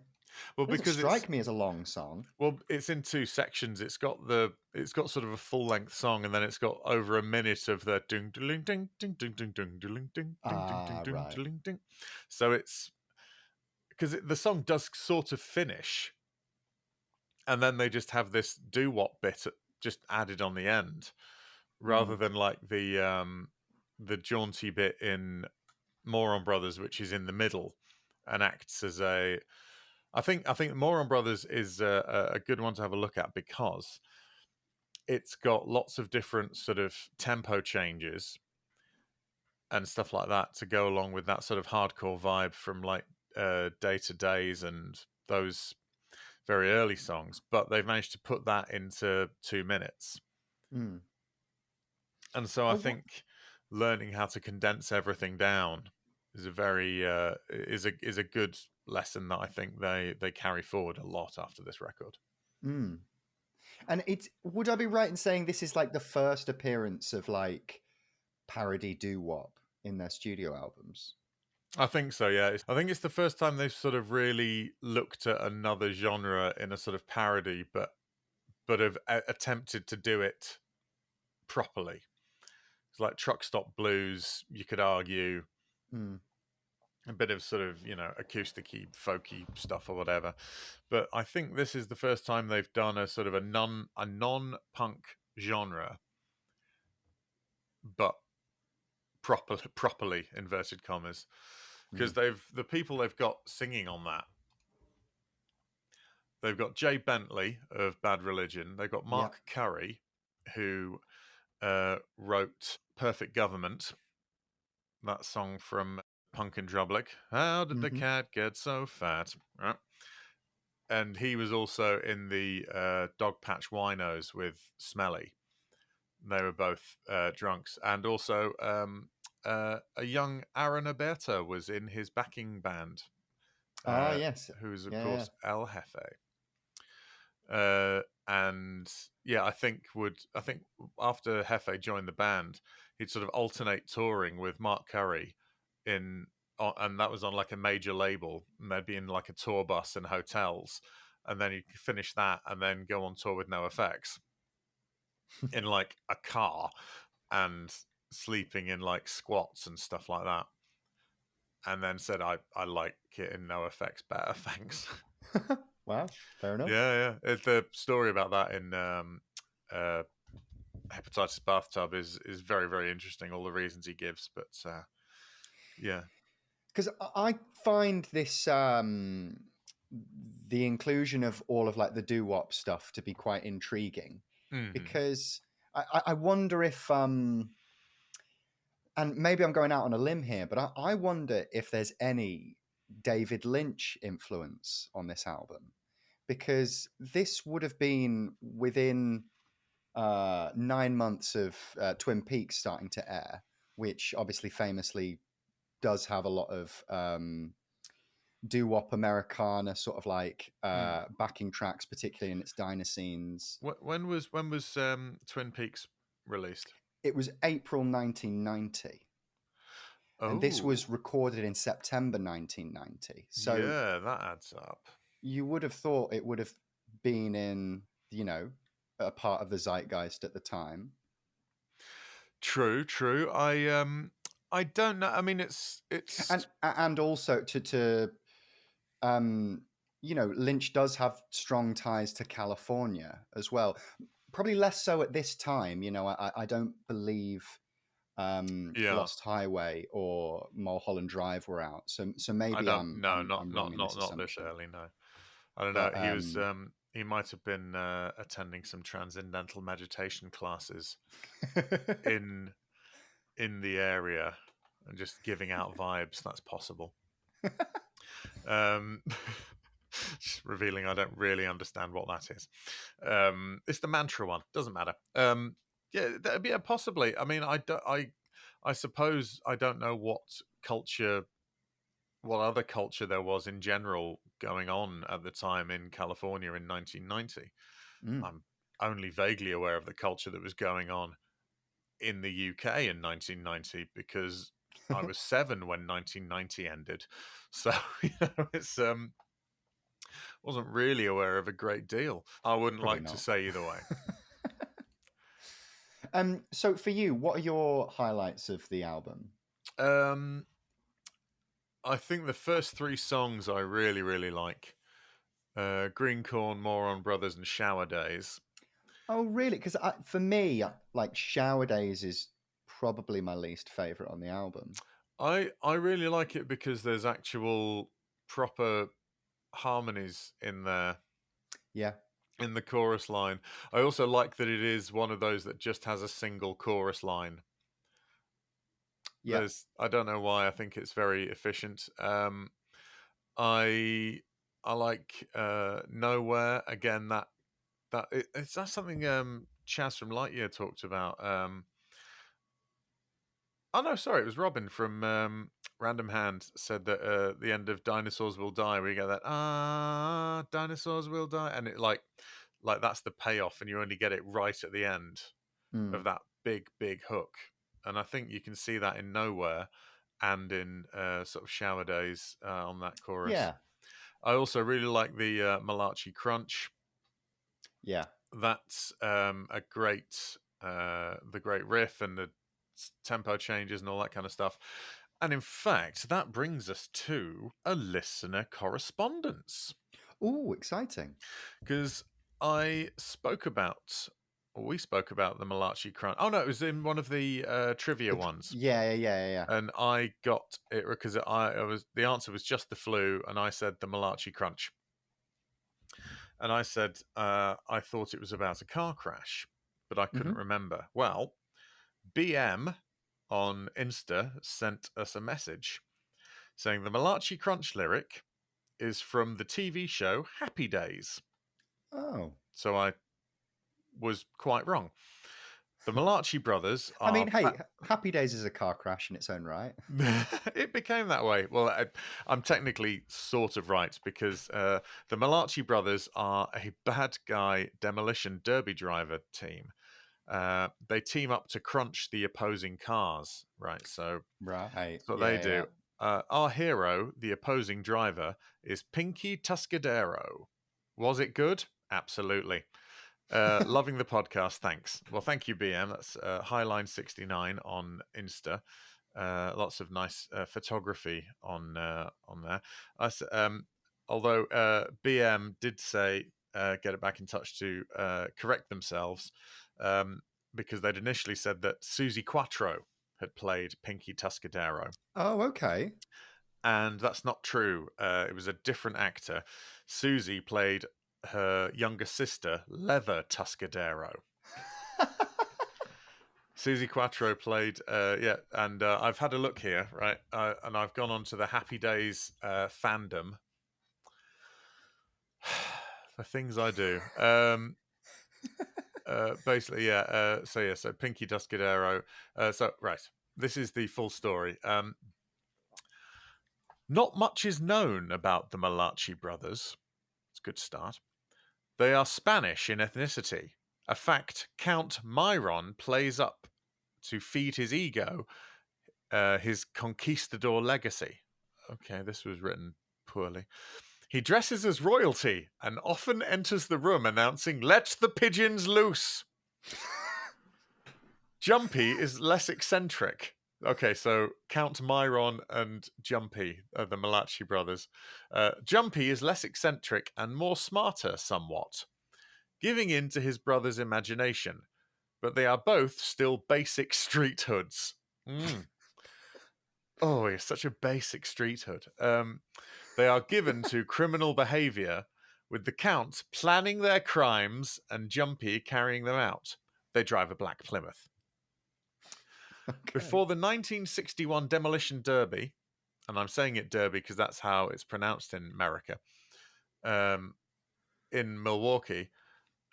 Well, It doesn't because it's strike me as a long song. well, it's in 2 sections. It's got sort of a full length song, and then it's got over a minute of the ding ding ding ding ding ding ding ding ding ding ding ding Ah, ding right. ding ding. So it's because the song does sort of finish and then they just have this doo-wop bit just added on the end, rather Mm. than like the jaunty bit in Moron Brothers, which is in the middle and acts as a. I think Moron Brothers is a good one to have a look at because it's got lots of different sort of tempo changes and stuff like that to go along with that sort of hardcore vibe from like Day to Days and those very early songs. But they've managed to put that into 2 minutes, Mm. and so I Oh, what? think learning how to condense everything down is a very is a good lesson that I think they carry forward a lot after this record. Mm. And it's, would I be right in saying this is like the first appearance of like parody doo wop in their studio albums? I think so, yeah. I think it's the first time they've sort of really looked at another genre in a sort of parody, but have attempted to do it properly. It's like Truck Stop Blues, you could argue, Mm. a bit of sort of, acoustic-y, folky stuff or whatever. But I think this is the first time they've done a sort of a non-punk genre, but properly inverted commas, because Mm. the people they've got singing on that. They've got Jay Bentley of Bad Religion. They've got Yeah. Mark Curry, who wrote Perfect Government, that song from Punk and Drublic. How did the Mm-hmm. cat get so fat? Right. And he was also in the Dog Patch Winos with Smelly. They were both drunks. And also a young Aaron Aberta was in his backing band, Ah, yes. who is, of Yeah, yeah. course, El Jefe. And yeah, I think after Hefe joined the band, he'd sort of alternate touring with Mark Curry and that was on like a major label, and they'd be in like a tour bus and hotels, and then he'd finish that and then go on tour with NoFX in like a car and sleeping in like squats and stuff like that, and then said, I like it in NoFX better, thanks. Wow. Fair enough. Yeah, yeah. The story about that in uh, Hepatitis Bathtub is very, very interesting. All the reasons he gives, but yeah. Because I find this the inclusion of all of like the doo wop stuff to be quite intriguing, Hmm. because I wonder if and maybe I'm going out on a limb here, but I wonder if there's any David Lynch influence on this album, because this would have been within 9 months of Twin Peaks starting to air, which obviously famously does have a lot of doo-wop Americana sort of like Mm. backing tracks, particularly in its diner scenes. When was Twin Peaks released? It was April 1990, and this Oh, was recorded in September 1990. So yeah, that adds up. you would have thought it would have been in, you know, a part of the zeitgeist at the time. True, true. I don't know. I mean, it's And also to um, you know, Lynch does have strong ties to California as well. Probably less so at this time. You know, I don't believe yeah. Lost Highway or Mulholland Drive were out. So I maybe don't. I'm No, I'm not I'm wrong not in this not not this assumption. early. No, I don't know. But He might have been attending some transcendental meditation classes in in the area and just giving out vibes. That's possible. Um, just revealing I don't really understand what that is. It's the mantra one. Doesn't matter. Yeah, yeah, possibly. I mean, I suppose I don't know what other culture there was in general going on at the time in California in 1990. mm. I'm only vaguely aware of the culture that was going on in the UK in 1990 because I was 7 when 1990 ended. So, it's wasn't really aware of a great deal. I wouldn't Probably like to not. say either way. So for you, what are your highlights of the album? I think the first 3 songs I really, really like. Green Corn, Moron Brothers, and Shower Days. Oh, really? Because for me, like Shower Days is probably my least favorite on the album. I really like it because there's actual proper harmonies in there Yeah, in the chorus line. I also like that it is one of those that just has a single chorus line. yeah, I don't know why, I think it's very efficient. I I like Nowhere again. That's something Chaz from Lightyear talked about. Oh no, sorry, it was Robin from Random Hand said that the end of Dinosaurs Will Die, where you get that dinosaurs will die, and it like that's the payoff, and you only get it right at the end mm, of that big hook. And I think you can see that in Nowhere and in sort of Shower Days on that chorus. yeah, I also really like the Malachi Crunch. yeah. That's a great the great riff and the tempo changes and all that kind of stuff. And in fact, that brings us to a listener correspondence Oh, exciting. because I spoke about, or we spoke about the Malachi Crunch. Oh no, it was in one of the trivia ones, Yeah, yeah, yeah, yeah. and I got it because I was the answer was just the flu, and I said the Malachi Crunch. And I said, I thought it was about a car crash, but I couldn't Hmm. remember. Well, BM on Insta sent us a message saying the Malachi Crunch lyric is from the TV show Happy Days. Oh, So I was quite wrong. The Malachi brothers I are. mean, hey, Happy Days is a car crash in its own right. It became that way. Well, I'm technically sort of right because the Malachi brothers are a bad guy demolition derby driver team. They team up to crunch the opposing cars, right? So Right. that's what they Yeah, yeah. do. Our hero, the opposing driver, is Pinky Tuscadero. Was it good? Absolutely. Loving the podcast. Thanks. Well, thank you, BM. That's Highline69 on Insta. Lots of nice photography on there. Although BM did say get it back in touch to correct themselves because they'd initially said that Susie Quattro had played Pinky Tuscadero, Oh, okay. and that's not true. It was a different actor. Susie played her younger sister, Leather Tuscadero. Susie Quattro played, and I've had a look here, right, and I've gone on to the Happy Days fandom. The things I do. Basically, yeah. So Pinky Tuscadero. Right, this is the full story. Not much is known about the Malachi brothers. It's a good start. They are Spanish in ethnicity, a fact Count Myron plays up to feed his ego, his conquistador legacy. Okay, this was written poorly. He dresses as royalty and often enters the room announcing, "Let the pigeons loose." Jumpy is less eccentric. Okay, so Count Myron and Jumpy are the Malachi brothers. Jumpy is less eccentric and more smarter somewhat, giving in to his brother's imagination, but they are both still basic street hoods. Oh, he's such a basic street hood. They are given to criminal behavior, with the Count planning their crimes and Jumpy carrying them out. They drive a black Plymouth. Okay. Before the 1961 Demolition Derby, and I'm saying it Derby because that's how it's pronounced in America, in Milwaukee,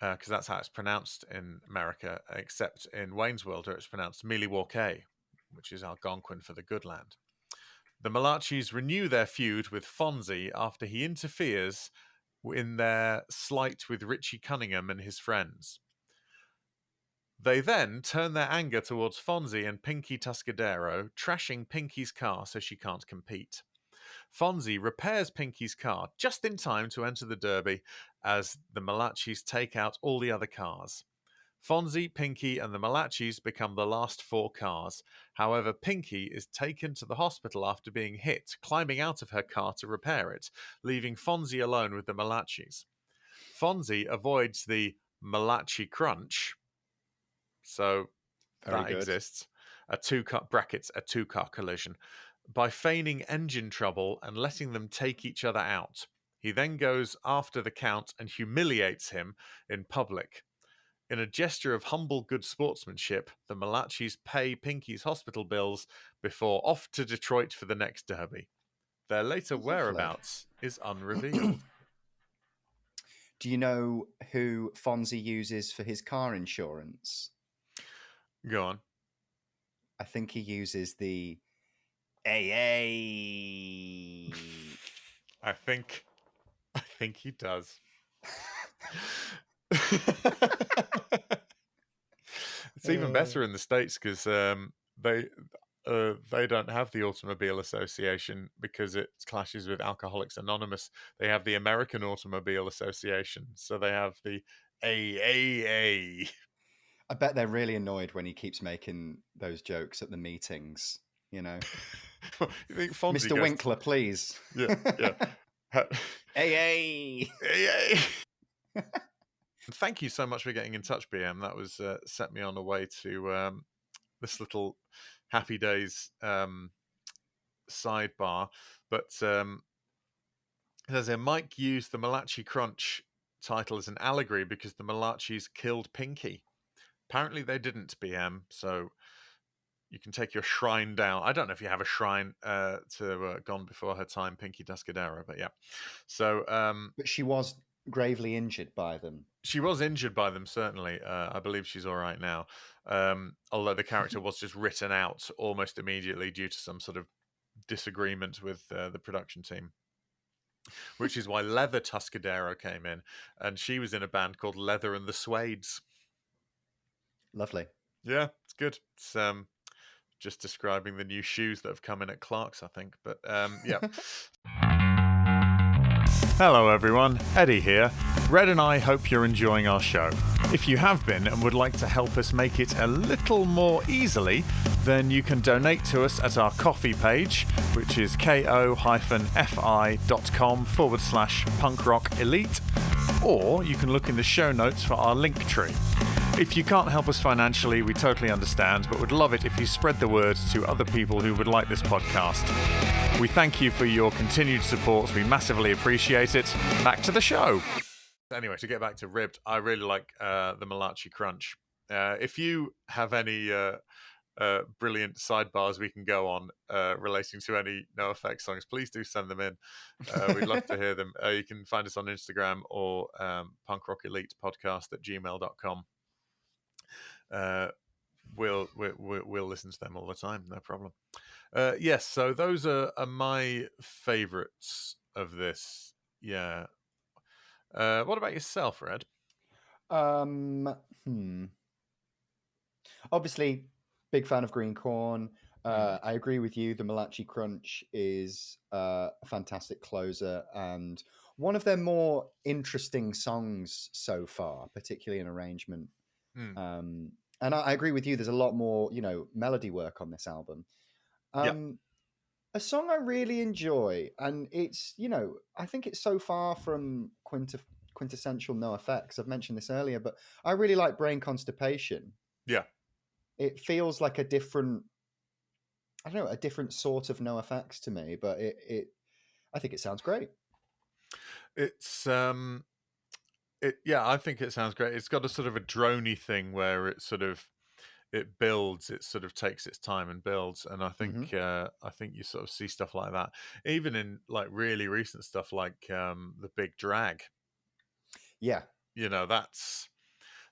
because that's how it's pronounced in America, except in Wayne's World, where it's pronounced Milwaukee, which is Algonquin for the good land. The Malachis renew their feud with Fonzie after he interferes in their slight with Richie Cunningham and his friends. They then turn their anger towards Fonzie and Pinky Tuscadero, trashing Pinky's car so she can't compete. Fonzie repairs Pinky's car just in time to enter the Derby as the Malachis take out all the other cars. Fonzie, Pinky, and the Malachis become the last 4 cars. However, Pinky is taken to the hospital after being hit, climbing out of her car to repair it, leaving Fonzie alone with the Malachis. Fonzie avoids the Malachi Crunch, so Very that good. exists, a two-car collision, by feigning engine trouble and letting them take each other out. He then goes after the Count and humiliates him in public. In a gesture of humble good sportsmanship, the Malachis pay Pinky's hospital bills before off to Detroit for the next derby. Their later Lovely. whereabouts is unrevealed. Do you know who Fonzie uses for his car insurance? Go on. I think he uses the AA. I think he does. It's even better in the States because they don't have the Automobile Association because it clashes with Alcoholics Anonymous. They have the American Automobile Association, so they have the AAA. I bet they're really annoyed when he keeps making those jokes at the meetings. You know, You think Fonzie Mr. goes, Winkler, please. yeah, yeah. AA. AA. Thank you so much for getting in touch, BM. That was set me on a way to this little Happy Days sidebar. But there's a Mike used the Malachi Crunch title as an allegory because the Malachis killed Pinky. Apparently they didn't, BM, so you can take your shrine down. I don't know if you have a shrine to Gone Before Her Time, Pinky Tuscadero, but yeah. So, but she was gravely injured by them. She was injured by them, certainly. I believe she's all right now. Although the character was just written out almost immediately due to some sort of disagreement with the production team. Which is why Leather Tuscadero came in, and she was in a band called Leather and the Suedes. Lovely. Yeah, it's good. It's just describing the new shoes that have come in at Clark's, I think. But yeah. Hello everyone, Eddie here. Red and I hope you're enjoying our show. If you have been and would like to help us make it a little more easily, then you can donate to us at our coffee page, which is ko-fi.com/punkrockelite, or you can look in the show notes for our link tree. If you can't help us financially, we totally understand, but would love it if you spread the word to other people who would like this podcast. We thank you for your continued support. We massively appreciate it. Back to the show. Anyway, to get back to Ribbed, I really like the Malachi Crunch. If you have any brilliant sidebars we can go on relating to any NoFX songs, please do send them in. We'd love to hear them. You can find us on Instagram or punkrockelitepodcast@gmail.com. We'll listen to them all the time, no problem. Yes, so those are my favorites of this. Yeah. What about yourself, Red? Obviously, big fan of Green Corn. I agree with you. The Malachi Crunch is a fantastic closer and one of their more interesting songs so far, particularly in arrangement. And I agree with you. There's a lot more, melody work on this album. A song I really enjoy, and it's, I think it's so far from quintessential NoFX. I've mentioned this earlier, but I really like Brain Constipation. Yeah. It feels like a different sort of NoFX to me, but I think it sounds great. It's I think it sounds great. It's got a sort of a droney thing where it builds, it sort of takes its time and builds, and I think you sort of see stuff like that even in like really recent stuff like the Big Drag. Yeah,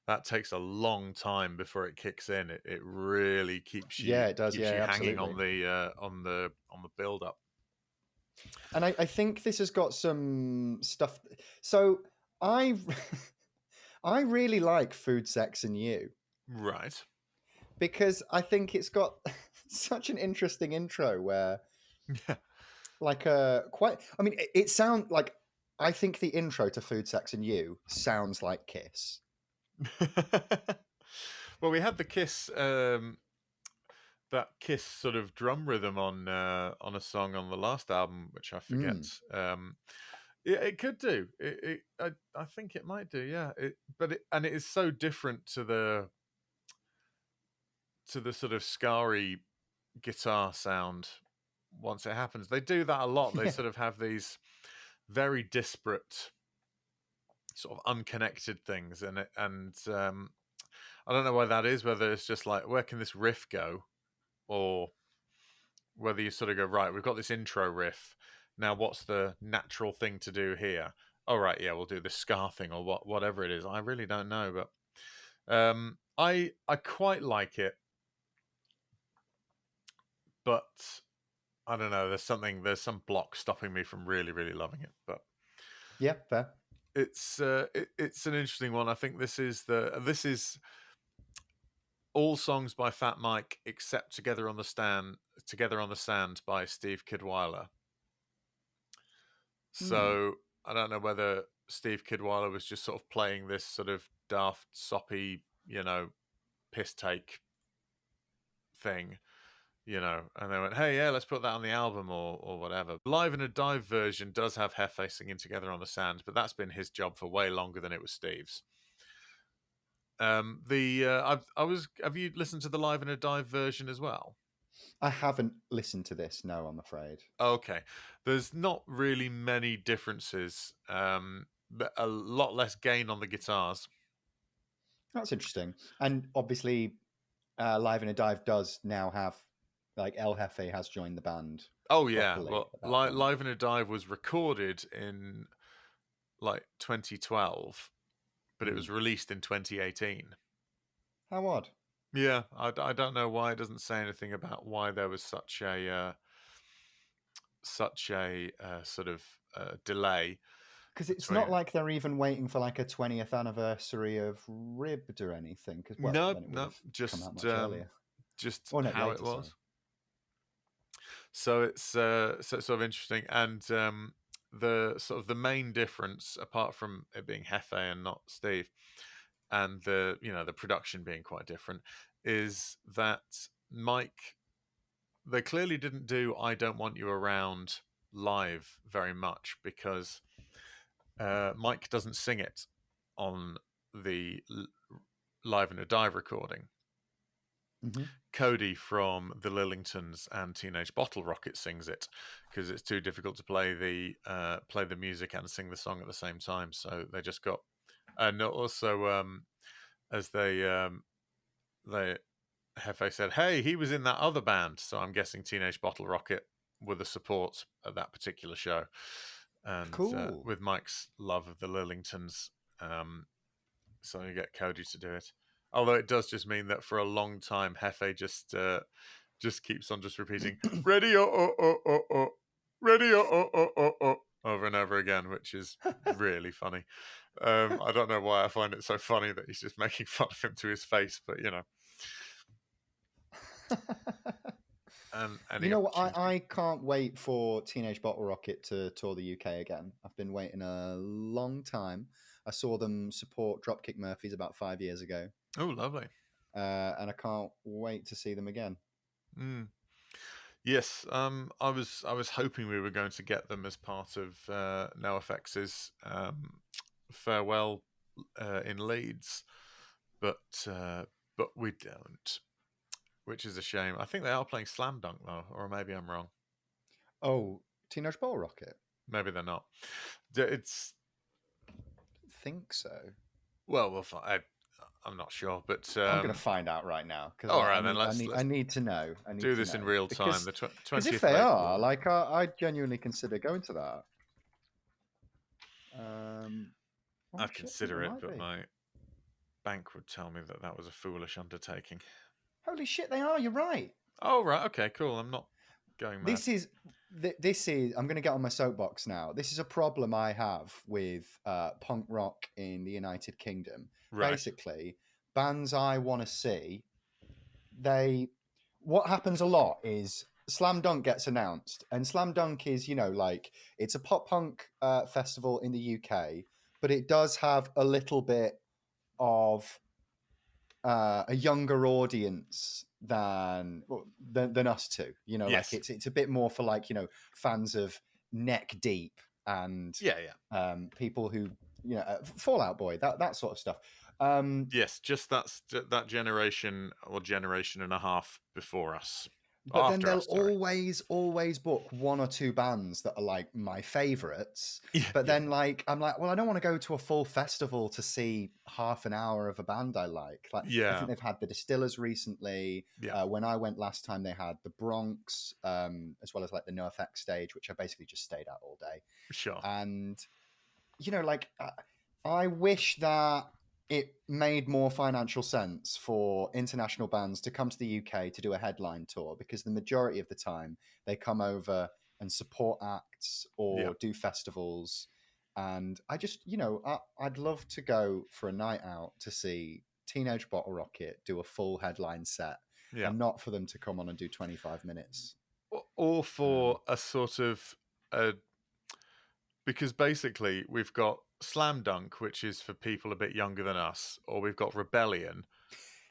that takes a long time before it kicks in. It really keeps you it does. keeps you hanging on absolutely. the build up. And I think this has got some stuff. So I really like Food, Sex and You. Right. Because I think it's got such an interesting intro where it sounds like, I think the intro to Food, Sex and You sounds like Kiss. Well, we had the Kiss, that Kiss sort of drum rhythm on a song on the last album, which I forget. Mm. Yeah, it could do. I think it might do. Yeah. And it is so different to the sort of scarry guitar sound once it happens. They do that a lot. They Yeah. sort of have these very disparate, sort of unconnected things, and I don't know why that is. Whether it's just like, where can this riff go, or whether you sort of go, right, we've got this intro riff. Now, what's the natural thing to do here? Oh, right, yeah, we'll do the ska thing or whatever it is. I really don't know, but I quite like it, but I don't know. There's some block stopping me from really, really loving it. But Yeah, fair. it's it's an interesting one. I think this is all songs by Fat Mike except Together on the Sand by Steve Kidweiler. Hmm. So I don't know whether Steve Kidweiler was just sort of playing this sort of daft, soppy, piss take thing, and they went, hey, yeah, let's put that on the album or whatever. Live in a Dive version does have Hefe singing Together on the Sand, but that's been his job for way longer than it was Steve's. Have you listened to the Live in a Dive version as well? I haven't listened to this. No, I'm afraid. Okay, there's not really many differences, but a lot less gain on the guitars. That's interesting. And obviously, Live in a Dive does now have, like, El Jefe has joined the band Oh yeah, properly well, at that point. Live in a Dive was recorded in like 2012, but it Hmm. was released in 2018. How odd. Yeah, I don't know why it doesn't say anything about why there was such a sort of delay Because it's not between. like they're even waiting for like a 20th anniversary of Ribbed or anything. Because, well, No, then it would no, have come out much um, earlier. just Or no, how it later, sorry. was. So it's sort of interesting, and the sort of the main difference, apart from it being Hefe and not Steve, and the production being quite different, is that Mike, they clearly didn't do "I Don't Want You Around" live very much, because Mike doesn't sing it on the Live in a Dive recording. Hmm. Cody from the Lillingtons and Teenage Bottle Rocket sings it, because it's too difficult to play the music and sing the song at the same time. So they just got, and also as they Hefe said, hey, he was in that other band. So I'm guessing Teenage Bottle Rocket were the support at that particular show, and Cool. with Mike's love of the Lillingtons, so you get Cody to do it. Although it does just mean that for a long time, Hefe just keeps on just repeating "ready ready over and over again, which is really funny. I don't know why I find it so funny that he's just making fun of him to his face, but and You any know what? opportunity. I can't wait for Teenage Bottle Rocket to tour the UK again. I've been waiting a long time. I saw them support Dropkick Murphys about 5 years ago, Oh, lovely. and I can't wait to see them again. Mm. Yes, I was hoping we were going to get them as part of NoFX's farewell in Leeds, but we don't, which is a shame. I think they are playing Slam Dunk though, or maybe I'm wrong. Oh, Teenage Bottle Rocket? Maybe they're not. It's I don't think so. well, I'm not sure, but I'm gonna find out right now because all I right, then need I let's need I need to know. I need do to this in know real time. because The if 20th of they April will are, be. like, I genuinely consider going to that. Oh I'd shit, I think they consider it, might but be. my bank would tell me that that was a foolish undertaking. Holy shit, they are. You're right. Oh, right, okay, cool. I'm not going mad. This is I'm going to get on my soapbox now. This is a problem I have with punk rock in the United Kingdom. Right. Basically, bands I want to see, they what happens a lot is Slam Dunk gets announced, and Slam Dunk is, like, it's a pop punk festival in the UK, but it does have a little bit of a younger audience than us two. You know, like Yes. it's a bit more for like, you know, fans of Neck Deep and Yeah, yeah. people who, you know, Fallout Boy, that sort of stuff. Yes, just that generation or generation and a half before us. But then After they'll us, sorry. always book one or two bands that are like my favorites. Yeah, But yeah, then like I'm like, well, I don't want to go to a full festival to see half an hour of a band I like. Like I yeah, think they've had the Distillers recently. yeah. When I went last time, they had the Bronx, as well as like the NoFX stage, which I basically just stayed at all day. Sure. And you know, like I wish that it made more financial sense for international bands to come to the UK to do a headline tour, because the majority of the time they come over and support acts Yeah, or do festivals. And I just, you know, I'd love to go for a night out to see Teenage Bottle Rocket do a full headline set, yeah. and not for them to come on and do 25 minutes. Or Um, for a sort of because basically we've got Slam Dunk, which is for people a bit younger than us, or we've got Rebellion,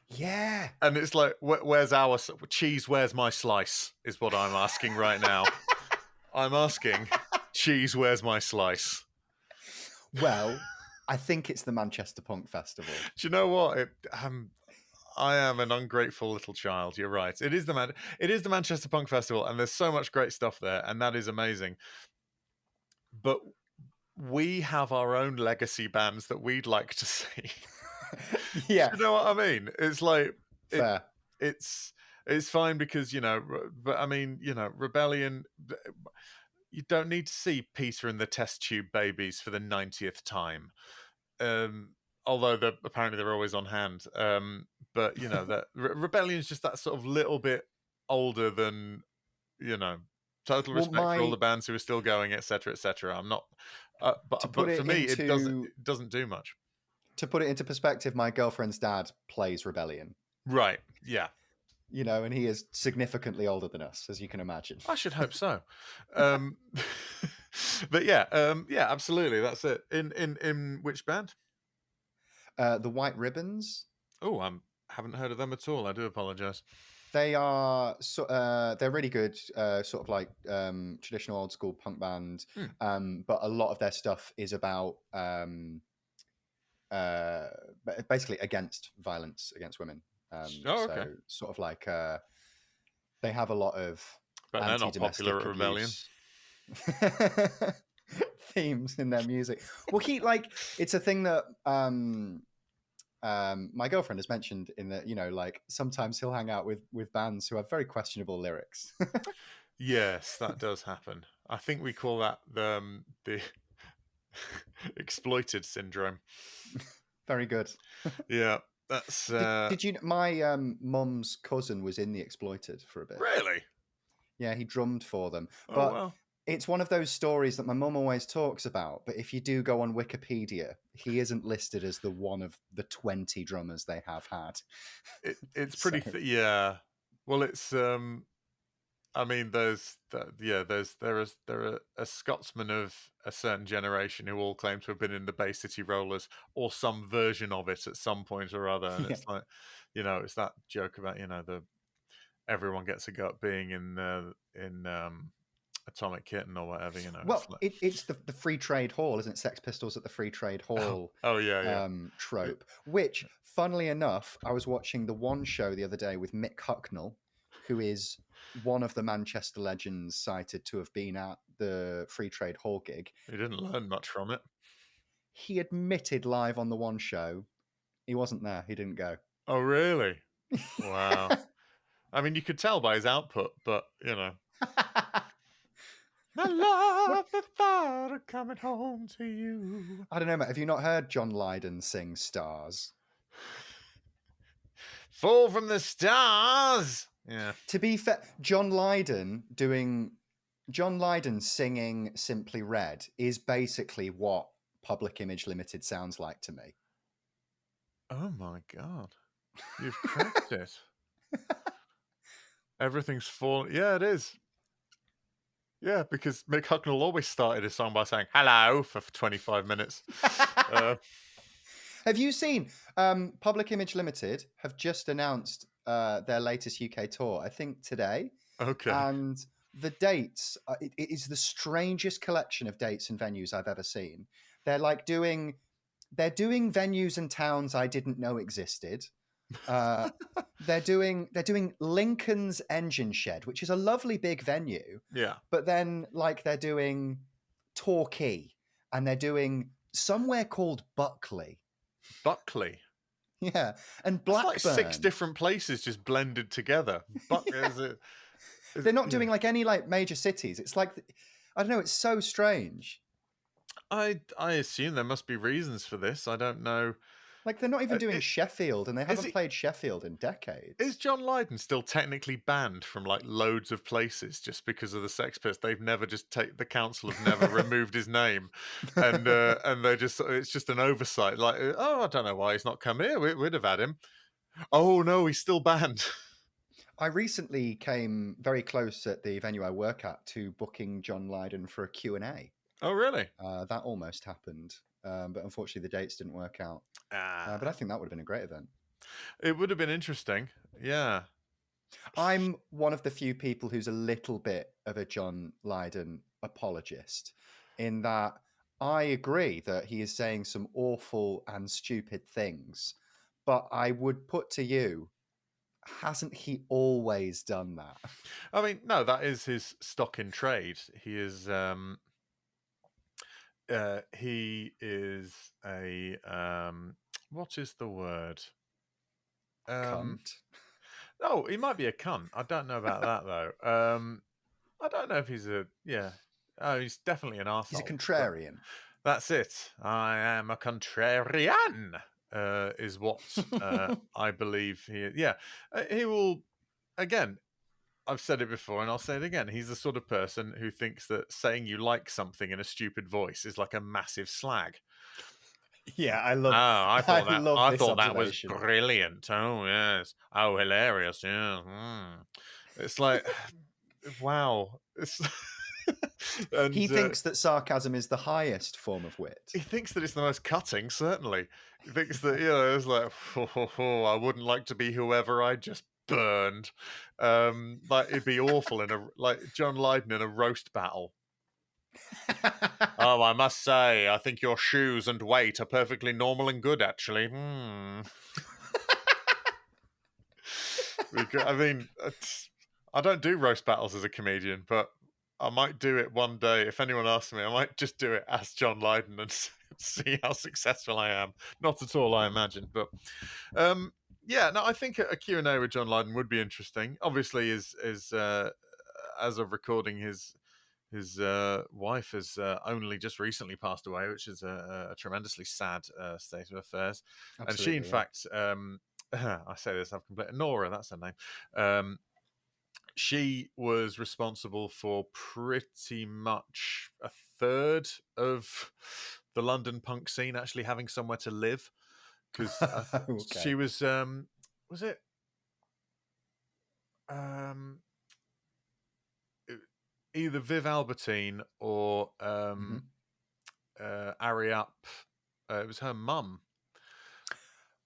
yeah. and it's like, where's our cheese? Where's my slice? Is what I'm asking right now. I'm asking, cheese. Where's my slice? Well, I think it's the Manchester Punk Festival. Do you know what? I am an ungrateful little child. You're right. It is the Manchester Punk Festival, and there's so much great stuff there, and that is amazing. But we have our own legacy bands that we'd like to see. Yeah, You know what I mean? It's like it. fair. It's it's fine because, you know, but I mean, you know, Rebellion. You don't need to see Peter and the Test Tube Babies for the 90th time. Um, Although apparently they're always on hand. But you know that Rebellion is just that sort of little bit older than, you know. Total Well, respect for all the my bands who are still going, etc., etc. I'm not, to but put for it me, into it doesn't do much. perspective, my girlfriend's dad plays Rebellion. Right? Yeah, You know, and he is significantly older than us, as you can imagine. I should hope so. Um, but yeah, yeah, absolutely. That's it. In which band? The White Ribbons. Oh, haven't heard of them at all. I do apologize. They are they're really good, sort of like traditional old school punk band. Hmm. But a lot of their stuff is about uh, basically against violence against women. Oh, okay. So sort of like they have a lot of But they're not popular anti-domestic at Rebellion. abuse themes in their music. Well, it's a thing that my girlfriend has mentioned, in that, you know, like sometimes he'll hang out with bands who have very questionable lyrics. Yes, that does happen. I think we call that the exploited syndrome. Very good. Yeah, that's Did you? My mum's cousin was in the Exploited for a bit. really. Yeah, he drummed for them. Oh But well. it's one of those stories that my mum always talks about. But if you do go on Wikipedia, he isn't listed as the one of the 20 drummers they have had. It's So pretty. Yeah. Well, it's. I mean, there are a Scotsman of a certain generation who all claim to have been in the Bay City Rollers or some version of it at some point or other, and yeah. it's like, you know, it's that joke about, you know, the everyone gets a go at being in Atomic Kitten or whatever, you know. It's Well, like, it's the Free Trade Hall, isn't it? Sex Pistols at the Free Trade Hall oh yeah, yeah. trope. Which, funnily enough, I was watching the One Show the other day with Mick Hucknall, who is one of the Manchester legends cited to have been at the Free Trade Hall gig. You didn't learn much from it. He admitted live on the One Show he wasn't there. He didn't go. Oh really? Wow. I mean, you could tell by his output, but you know. I love the thought of coming home to you. I don't know, mate. Have you not heard John Lydon sing Stars? Fall from the stars. Yeah. To be fair, John Lydon singing Simply Red is basically what Public Image Limited sounds like to me. Oh my god. You've cracked it. Everything's falling. Yeah, it is. Yeah, because Mick Hucknall always started his song by saying hello for 25 minutes. Have you seen Public Image Limited have just announced their latest UK tour, I think today, Okay. and the dates, it is the strangest collection of dates and venues I've ever seen. They're like doing venues and towns I didn't know existed. Uh, they're doing Lincoln's Engine Shed, which is a lovely big venue, Yeah. but then like they're doing Torquay, and they're doing somewhere called Buckley. Buckley. Yeah, and That's like six Blackburn. different places just blended together. Is Yeah. it? Is They're it not yeah. doing like any like major cities. It's like I don't know. It's so strange. I assume there must be reasons for this. I don't know. Like they're not even doing It, Sheffield, and they is haven't it? played Sheffield in Is decades. John Lydon still technically banned from like loads of places just because of the Sex Pistols? They've never just take the council have never removed his name, and they just it's just an oversight. Like, oh, I don't know why he's not come here. We'd have had him. Oh no, he's still banned. I recently came very close at the venue I work at to booking John Lydon for a Q&A. Oh really? That almost happened, but unfortunately the dates didn't work out. But I Ah, think that would have been a great event. it would have been interesting. Yeah. I'm one of the few people who's a little bit of a John Lydon apologist, in that I agree that he is saying some awful and stupid things, but I would put to you, hasn't he always done that? I mean, no, that is his stock in trade. He is a what is the word? Um, Cunt. oh, he might be a cunt. I don't know about that though. I don't know if he's a yeah. Oh, he's definitely an He's a arsehole. But contrarian. that's it. I am a contrarian. Is what I believe he. Yeah, he will. Again, I've said it before and I'll say it again. He's the sort of person who thinks that saying you like something in a stupid voice is like a massive slag. Yeah, Oh, I love I this thought that was observation. brilliant. Oh yes. Oh, hilarious. Yeah. It's like, wow. It's He and thinks that sarcasm is the highest form of wit. he thinks that it's the most cutting. Certainly, he thinks that it's like, I wouldn't like to be whoever I just burned. Like it'd be awful in a like John Lydon in a roast battle. Oh, I must say, I think your shoes and weight are perfectly normal and good, actually. I mean, I don't do roast battles as a comedian, but I might do it one day. If anyone asks me, I might just do it as John Lydon and see how successful I am. Not at all, I imagine, but yeah, no, I think a Q&A with John Lydon would be interesting. Obviously, is as of recording, his wife has only just recently passed away, which is a tremendously sad state of affairs. And she, in Absolutely, yeah. fact, I say this, I've completely Nora, that's her name. She was responsible for pretty much a third of the London punk scene actually having somewhere to live, because she Okay. was it um, either Viv Albertine or Hmm. Ari Up. It was her mum,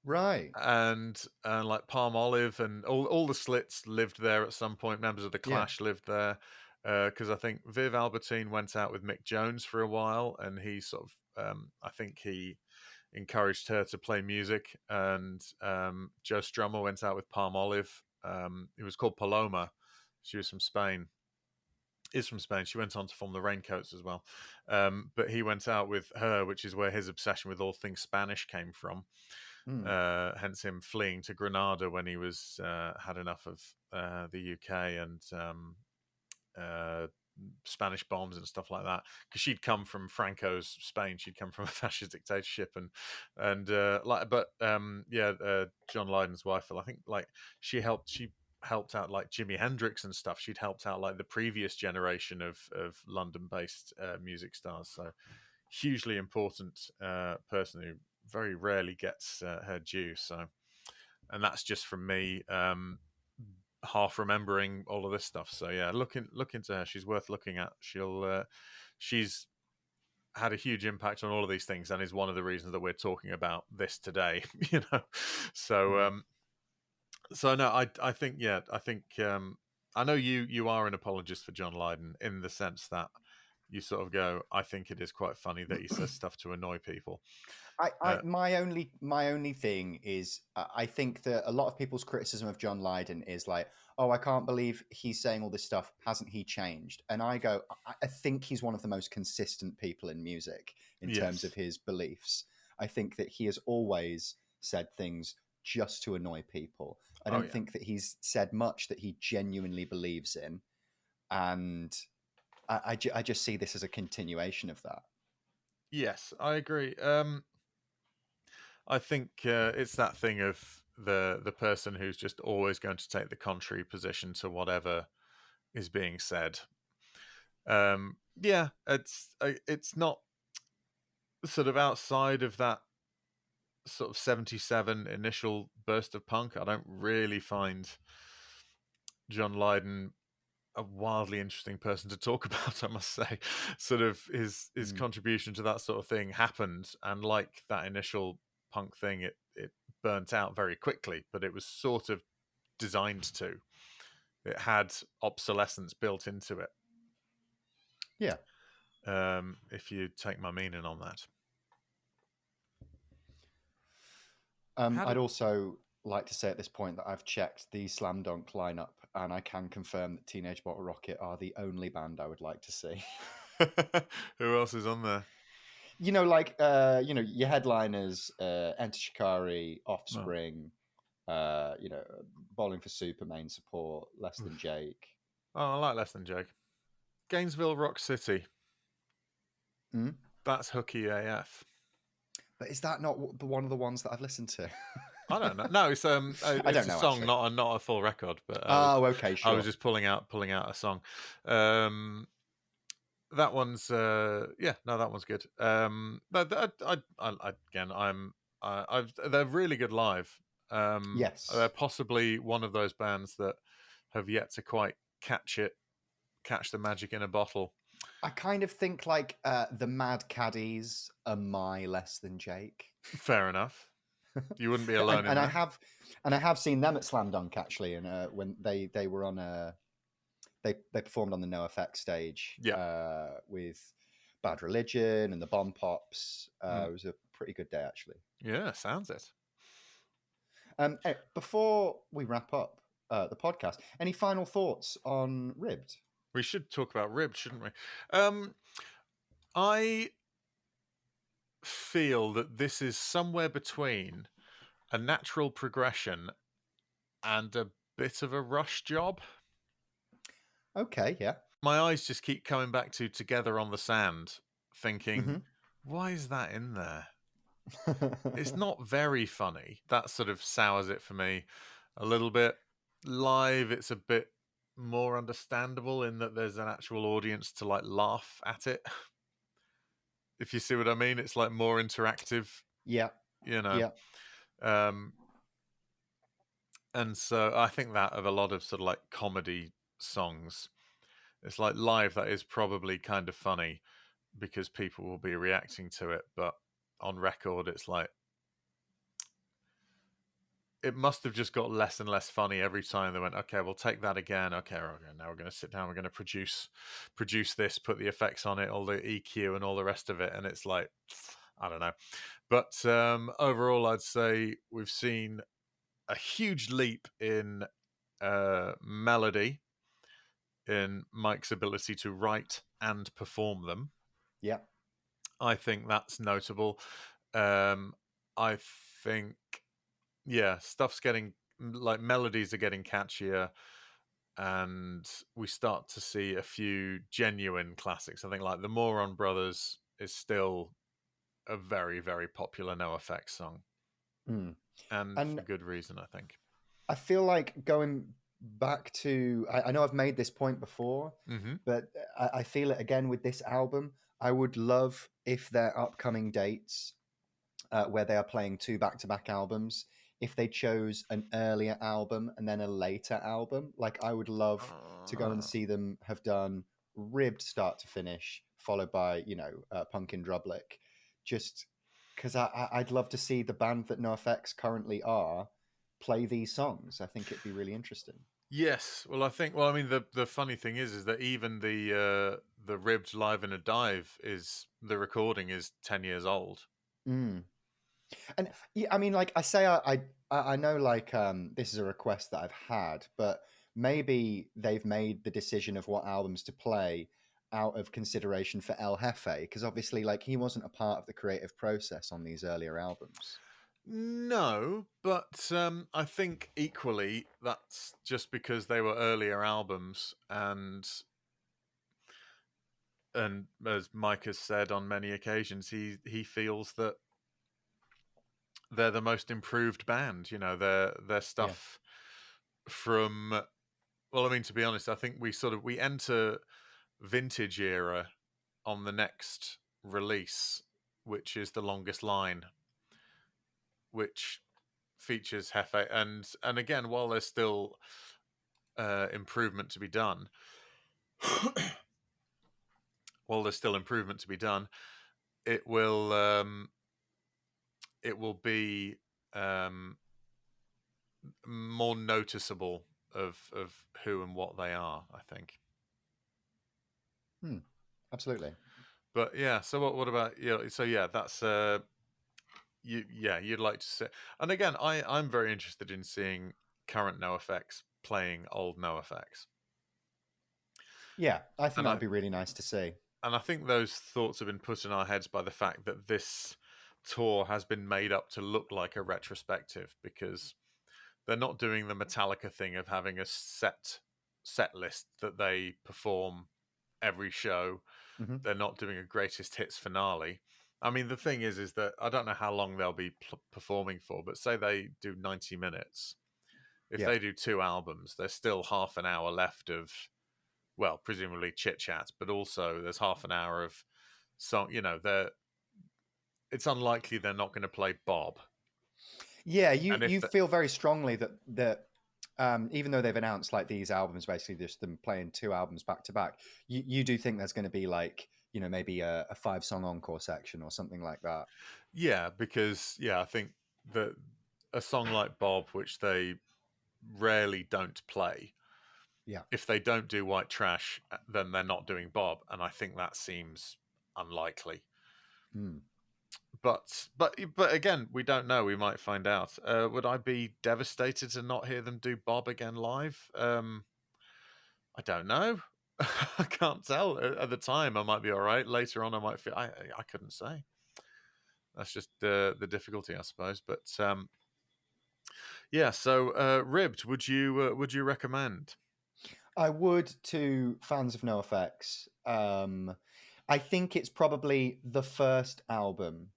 Right. and like Palm Olive and all the Slits lived there at some point. Members of the Yeah. Clash lived there because I think Viv Albertine went out with Mick Jones for a while, and he sort of I think he encouraged her to play music. And Joe Strummer went out with Palm Olive. It was called Paloma. She was from Spain. Is from Spain. She went on to form the Raincoats as well. But he went out with her, which is where his obsession with all things Spanish came from. Mm. Hence him fleeing to Granada when he was had enough of the UK and uh, Spanish bombs and stuff like that. Because she'd come from Franco's Spain, she'd come from a fascist dictatorship, and John Lydon's wife. I think like she helped out like Jimi Hendrix and stuff. She'd helped out like the previous generation of London based music stars. So hugely important person who very rarely gets her due. So, and that's just from me half remembering all of this stuff. So yeah, look into her. She's worth looking at. She's had a huge impact on all of these things, and is one of the reasons that we're talking about this today. You know, so Mhm. so no, I think yeah, I think I know you are an apologist for John Lydon in the sense that you sort of go, I think it is quite funny that he says stuff to annoy people. Uh, My only thing is, I think that a lot of people's criticism of John Lydon is like, oh, I can't believe he's saying all this stuff. Hasn't he changed? And I go, I think he's one of the most consistent people in music in terms of yes, his beliefs. I think that he has always said things just to annoy people. I oh don't yeah, think that he's said much that he genuinely believes in, and I just see this as a continuation of that. yes, I agree. I think it's that thing of the person who's just always going to take the contrary position to whatever is being said. Yeah, it's not sort of outside of that sort of 77 initial burst of punk. I don't really find John Lydon a wildly interesting person to talk about, I must say. Sort of his Mm. contribution to that sort of thing happened, and like that initial punk thing, it burnt out very quickly, but it was sort of designed to. It had obsolescence built into it. Yeah. If you take my meaning on that. How I'd did also like to say at this point that I've checked the Slam Dunk lineup, and I can confirm that Teenage Bottle Rocket are the only band I would like to see. who else is on there? Your headliners, Enter Shikari, Oh, Offspring, you know, Bowling for Super main support, Less Than Jake. oh, I like Less Than Jake. Gainesville Rock City. Mm? That's hooky AF. But is that not one of the ones that I've listened to? I don't know. No, I it's don't a know song, actually. not a full record. But Oh, okay, I was sure. just pulling out a song. That one's yeah, no, that one's good. But again, they're really good live. They're Yes. possibly one of those bands that have yet to quite catch the magic in a bottle. I kind of think like the Mad Caddies are my Less Than Jake. Fair enough. You wouldn't be and, alone in and I that. have and I have seen them at Slam Dunk actually, and when they were on they performed on the NoFX stage Yeah. with Bad Religion and the Bomb Pops. Mm. It was a pretty good day actually. Yeah, sounds it. Before we wrap up the podcast, any final thoughts on Ribbed? We should talk about Ribbed, shouldn't we? I feel that this is somewhere between a natural progression and a bit of a rush job. Okay, yeah. My eyes just keep coming back to Together on the Sand, thinking, Mm-hmm. why is that in there? It's not very funny. That sort of sours it for me a little bit. Live, it's a bit more understandable in that there's an actual audience to like laugh at it. If you see what I mean, it's like more interactive, Yeah, you know. yeah. Um, and so I think that of a lot of sort of like comedy songs, it's like live that is probably kind of funny because people will be reacting to it, but on record, it's like it must have just got less and less funny every time they went, okay, we'll take that again. Okay, now we're going to sit down. We're going to produce this, put the effects on it, all the EQ and all the rest of it. And it's like, I don't know. But overall, I'd say we've seen a huge leap in melody, in Mike's ability to write and perform them. Yeah. I think that's notable. Um, I think, yeah, stuff's getting like melodies are getting catchier, and we start to see a few genuine classics. I think like the Moron Brothers is still a very, very popular NoFX song, Mm. and And for good reason, I think. I feel like going back to, I know I've made this point before, Mm-hmm. but I feel it again with this album. I would love if their upcoming dates, where they are playing two back to back albums, if they chose an earlier album and then a later album. Like, I would love to go and see them have done Ribbed start to finish, followed by Punkin Drublick, just because I'd love to see the band that NoFX currently are play these songs. I think it'd be really interesting. Yes, well, I think. Well, I mean, the funny thing is that even the ribbed live in a dive is the recording is 10 years old. Mm. And yeah, I mean, like I say, I know, like this is a request that I've had, but maybe they've made the decision of what albums to play out of consideration for El Jefe, because obviously, like he wasn't a part of the creative process on these earlier albums. No, but I think equally that's just because they were earlier albums, and as Mike has said on many occasions, he feels that they're the most improved band. You know, their Yeah. stuff from. Well, I mean, to be honest, I think we enter vintage era on the next release, which is The Longest Line, which features Hefe, and again, while there's still improvement to be done, while there's still improvement to be done, it will it will be um, more noticeable of who and what they are, I think. Absolutely. But yeah, so what about you? So yeah, that's you'd like to see. And again, I'm very interested in seeing current NoFX playing old NoFX. Yeah, I think And that would be really nice to see. I think those thoughts have been put in our heads by the fact that this tour has been made up to look like a retrospective, because they're not doing the Metallica thing of having a set list that they perform every show. Hmm. They're not doing a greatest hits finale. I mean, the thing is that I don't know how long they'll be performing for, but say they do 90 minutes. If Yeah. they do 2 albums, there's still half an hour left of, well, presumably chit chat, but also there's half an hour of song. You know, it's unlikely they're not going to play Bob. Yeah, you And if you feel very strongly that even though they've announced like these albums, basically just them playing 2 albums back to back, you do think there's going to be like maybe a 5-song encore section or something like that. yeah, because I think that a song like Bob, which they rarely don't play, Yeah. if they don't do White Trash, then they're not doing Bob, and I think that seems unlikely. Mm. But again, we don't know. We might find out. Would I be devastated to not hear them do Bob again live? I don't know. I can't tell. At the time, I might be all right. Later on, I might feel. I couldn't say. That's just the difficulty, I suppose. But yeah. So, Ribbed, would you recommend? I would to fans of NoFX. I think it's probably the first album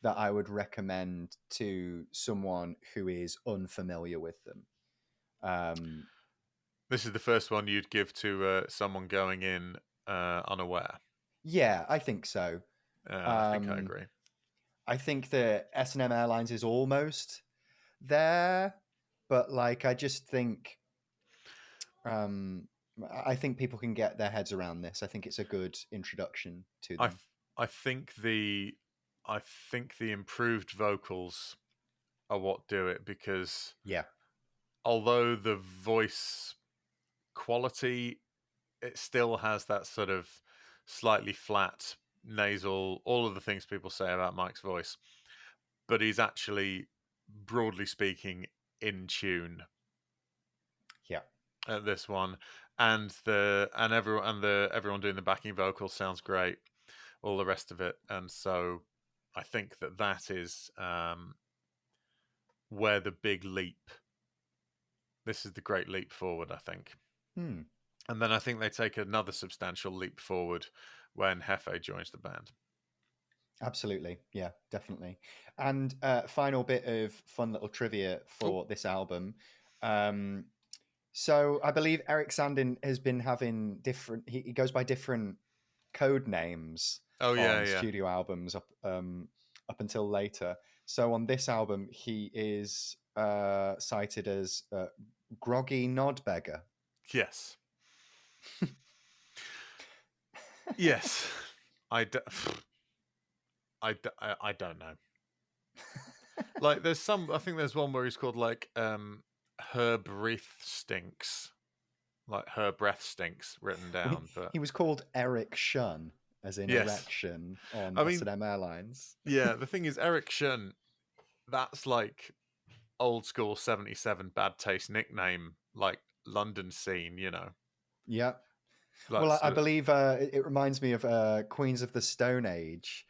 that I would recommend to someone who is unfamiliar with them. Um, This is the first one you'd give to someone going in unaware. yeah, I think so. I think I Um, agree. I think that S&M Airlines is almost there, but like I just think um, I think people can get their heads around this. I think it's a good introduction to I them. I think the improved vocals are what do it, because Yeah, although the voice quality, it still has that sort of slightly flat nasal, all of the things people say about Mike's voice, but he's actually, broadly speaking, in tune yeah. at this one, and everyone doing the backing vocals sounds great, all the rest of it, and so I think that is where the big leap. This is the great leap forward, I think. Hmm. And then I think they take another substantial leap forward when Hefe joins the band. Absolutely. Yeah, definitely. And final bit of fun little trivia Oh, for this album. Um, so I believe Eric Sandin has been having different, he goes by different code names oh yeah, on yeah. studio albums up until later. So on this album, he is cited as Groggy Nodbeggar. Yes. Yes, I, d- I don't know. Like, there's some. I think there's one where he's called like her breath stinks, like her breath stinks written Well, down. But he was called Eric Shun, as in yes, erection, on I mean, S&M Airlines. yeah. The thing is, Eric Shun. That's like old school 77 bad taste nickname, like London scene. Yeah. Like Well, I so. believe it reminds me of Queens of the Stone Age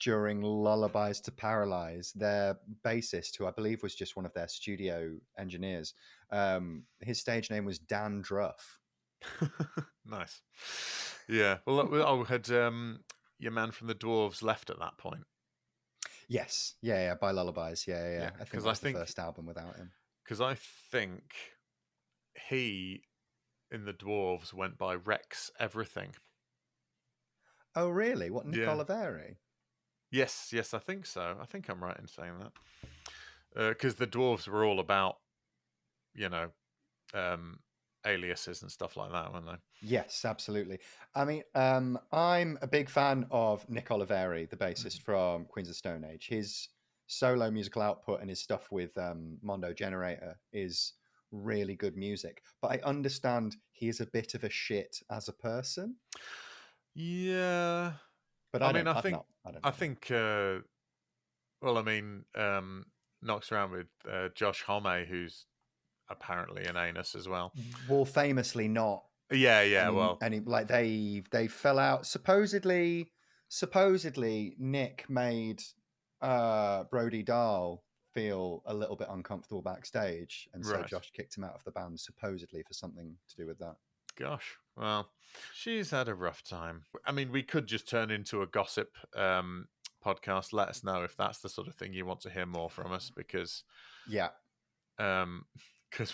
during Lullabies to Paralyze. Their bassist, who I believe was just one of their studio engineers, his stage name was Dan Druff. Nice. Yeah. Well, had your man from the Dwarves left at that point? Yes. Yeah, yeah, by Lullabies. Yeah, yeah, Yeah, yeah. I think that was the first album without him. because I think he in the Dwarves went by Rex Everything. Oh, really? What, Nick Yeah. Oliveri? Yes, yes, I think so. I think I'm right in saying that. Because the Dwarves were all about, you know, um, aliases and stuff like that, weren't they? Yes, absolutely. I mean, I'm a big fan of Nick Oliveri, the bassist from Queens of Stone Age. His solo musical output and his stuff with Mondo Generator is really good music. But I understand he is a bit of a shit as a person. Yeah. But I I mean, don't. I I've think, not. I don't I know him. think, well, I mean, knocks around with Josh Homme, who's apparently an anus as well. Well, famously not Yeah, yeah, any well, any like they fell out. Supposedly Nick made Brody Dahl feel a little bit uncomfortable backstage, and so right. Josh kicked him out of the band, supposedly for something to do with that. Gosh, well, she's had a rough time. I mean, we could just turn into a gossip podcast. Let us know if that's the sort of thing you want to hear more from us, because Yeah.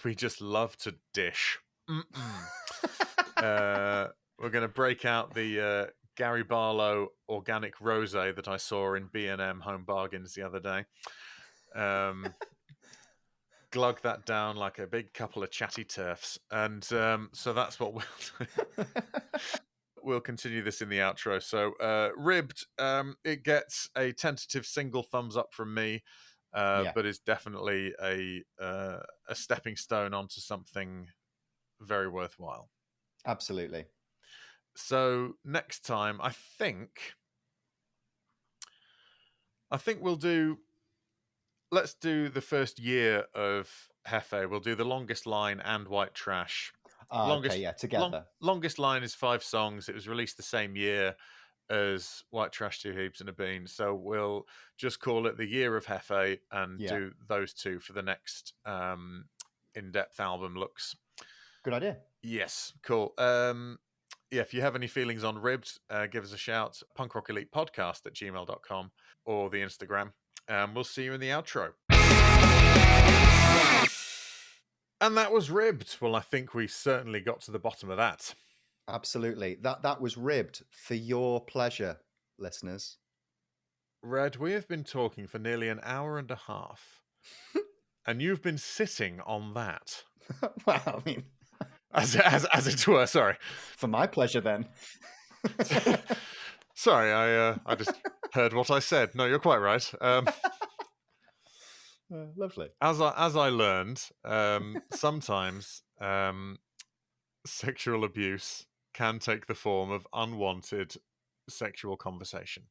we just love to dish. We're going to break out the Gary Barlow organic rosé that I saw in B&M Home Bargains the other day. Glug that down like a big couple of chatty turfs, and so that's what we'll do. We'll continue this in the outro. So, Ribbed, it gets a tentative single thumbs up from me, Yeah, but is definitely a stepping stone onto something very worthwhile. absolutely. So next time, I think we'll do. Let's do the first year of Hefe. We'll do the longest line and White Trash. Ah, okay, Longest yeah, together. longest line is 5 songs. It was released the same year as White Trash, Two Heaps and a Bean. So we'll just call it the year of Hefe and Yeah, do those two for the next in-depth album looks. good idea. Yes, cool. Yeah, if you have any feelings on Ribbed, give us a shout. punkrockelitepodcast@gmail.com or the Instagram. We'll see you in the outro. And that was Ribbed. Well, I think we certainly got to the bottom of that. Absolutely. That was ribbed for your pleasure, listeners. Red, we have been talking for nearly an hour and a half, and you've been sitting on that. Well, I mean, As it were, sorry. for my pleasure then. Sorry, I just heard what I said. No, you're quite right. Lovely. As I learned, sometimes sexual abuse can take the form of unwanted sexual conversation.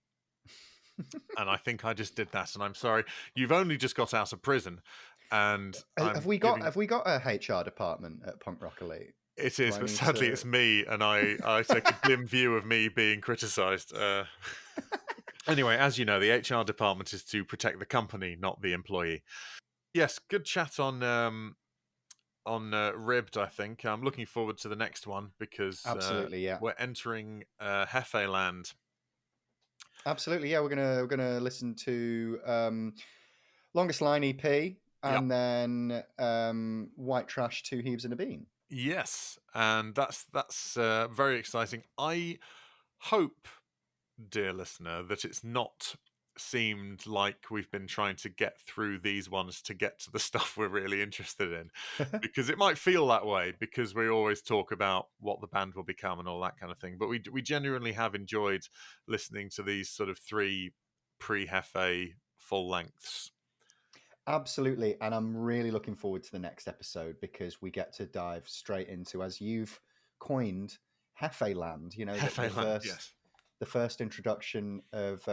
And I think I just did that, and I'm sorry. You've only just got out of prison, and Have I'm we got giving. have we got a HR department at Punk Rock Elite? It Do is, I but need sadly, to? it's me, and I take a dim view of me being criticised. Anyway, as you know, the HR department is to protect the company, not the employee. Yes, good chat on Ribbed. I think I'm looking forward to the next one because Absolutely, yeah. we're entering Hefe land. Absolutely, yeah. We're gonna listen to Longest Line EP Yep. and then White Trash, Two Heaves and a Bean. Yes, and that's very exciting. I hope, dear listener, that it's not seemed like we've been trying to get through these ones to get to the stuff we're really interested in, because it might feel that way because we always talk about what the band will become and all that kind of thing. But we genuinely have enjoyed listening to these sort of 3 pre-Hefe full lengths. Absolutely, and I'm really looking forward to the next episode because we get to dive straight into, as you've coined, Hefe Land. You know, the first introduction of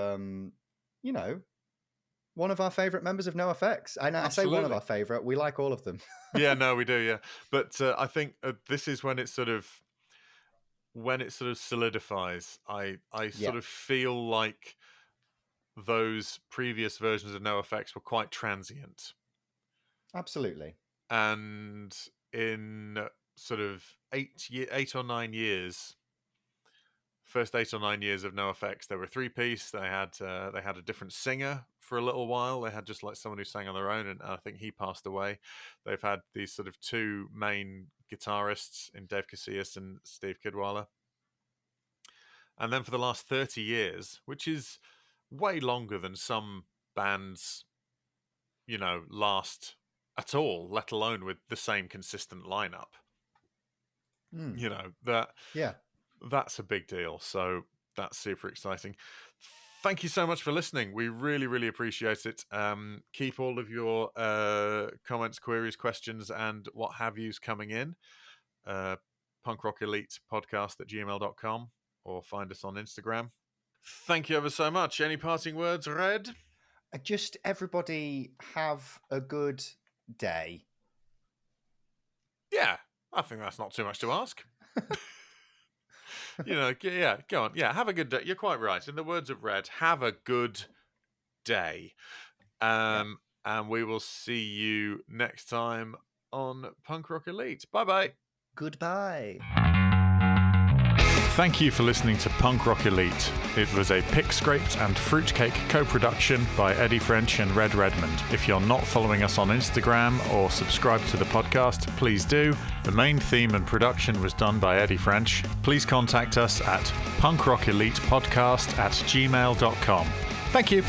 one of our favorite members of NoFX. And I say one of our favorite. We like all of them. Yeah, no, we do. Yeah, but I think this is when it sort of solidifies. I sort of feel like those previous versions of NoFX were quite transient. Absolutely. And in sort of 8 or 9 years, first 8 or 9 years of NoFX, they were a 3-piece. They had a different singer for a little while. They had just like someone who sang on their own, and I think he passed away. They've had these sort of 2 main guitarists in Dave Casillas and Steve Kidwala. And then for the last 30 years, which is way longer than some bands, last at all, let alone with the same consistent lineup. That's a big deal. So that's super exciting. Thank you so much for listening. We really, really appreciate it. Keep all of your comments, queries, questions, and what have yous coming in. punkrockelitepodcast@gmail.com, or find us on Instagram. Thank you ever so much. Any parting words, Red? Just everybody have a good day. Yeah, I think that's not too much to ask. Yeah, go on. Yeah, have a good day. You're quite right. In the words of Red, have a good day. And we will see you next time on Punk Rock Elite. Bye-bye. Goodbye. Thank you for listening to Punk Rock Elite. It was a Pick Scraped and Fruitcake co-production by Eddie French and Red Redmond. If you're not following us on Instagram or subscribed to the podcast, please do. The main theme and production was done by Eddie French. Please contact us at punkrockelitepodcast@gmail.com. Thank you.